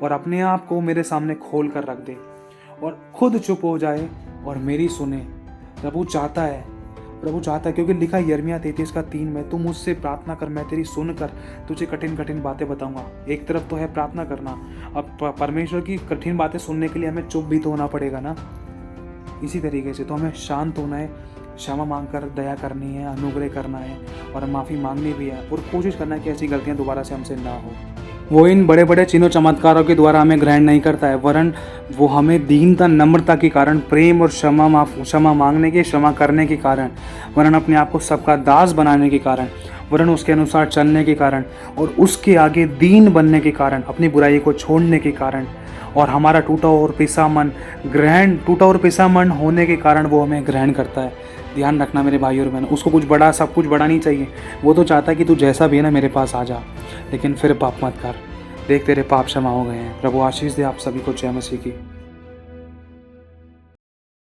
S1: और अपने आप को मेरे सामने खोल कर रख दे और खुद चुप हो जाए और मेरी सुने। प्रभु चाहता है, क्योंकि लिखा है यिर्मयाह 33:3 में, तू मुझसे प्रार्थना कर, मैं तेरी सुनकर तुझे कठिन कठिन बातें बताऊंगा। एक तरफ तो है प्रार्थना करना, अब परमेश्वर की कठिन बातें सुनने के लिए हमें चुप भी तो होना पड़ेगा ना। इसी तरीके से तो हमें शांत होना है, क्षमा मांगकर दया करनी है, अनुग्रह करना है और माफ़ी मांगनी भी है और कोशिश करना है कि ऐसी गलतियां दोबारा से हमसे ना हो। वो इन बड़े बड़े चिन्हों चमत्कारों के द्वारा हमें ग्रहण नहीं करता है, वरन वो हमें दीनता, नम्रता के कारण, प्रेम और क्षमा मांगने के, क्षमा करने के कारण, वरन अपने आप को सबका दास बनाने के कारण, वरन उसके अनुसार चलने के कारण और उसके आगे दीन बनने के कारण, अपनी बुराई को छोड़ने के कारण और हमारा टूटा और पिसा मन होने के कारण वो हमें ग्रहण करता है। ध्यान रखना मेरे भाई और बहनों, उसको सब कुछ बड़ा नहीं चाहिए। वो तो चाहता है कि तू जैसा भी है ना मेरे पास आ जा, लेकिन फिर पाप मत कर। देख, तेरे पाप क्षमा हो गए हैं। प्रभु आशीष दे आप सभी को। जय मसीह की।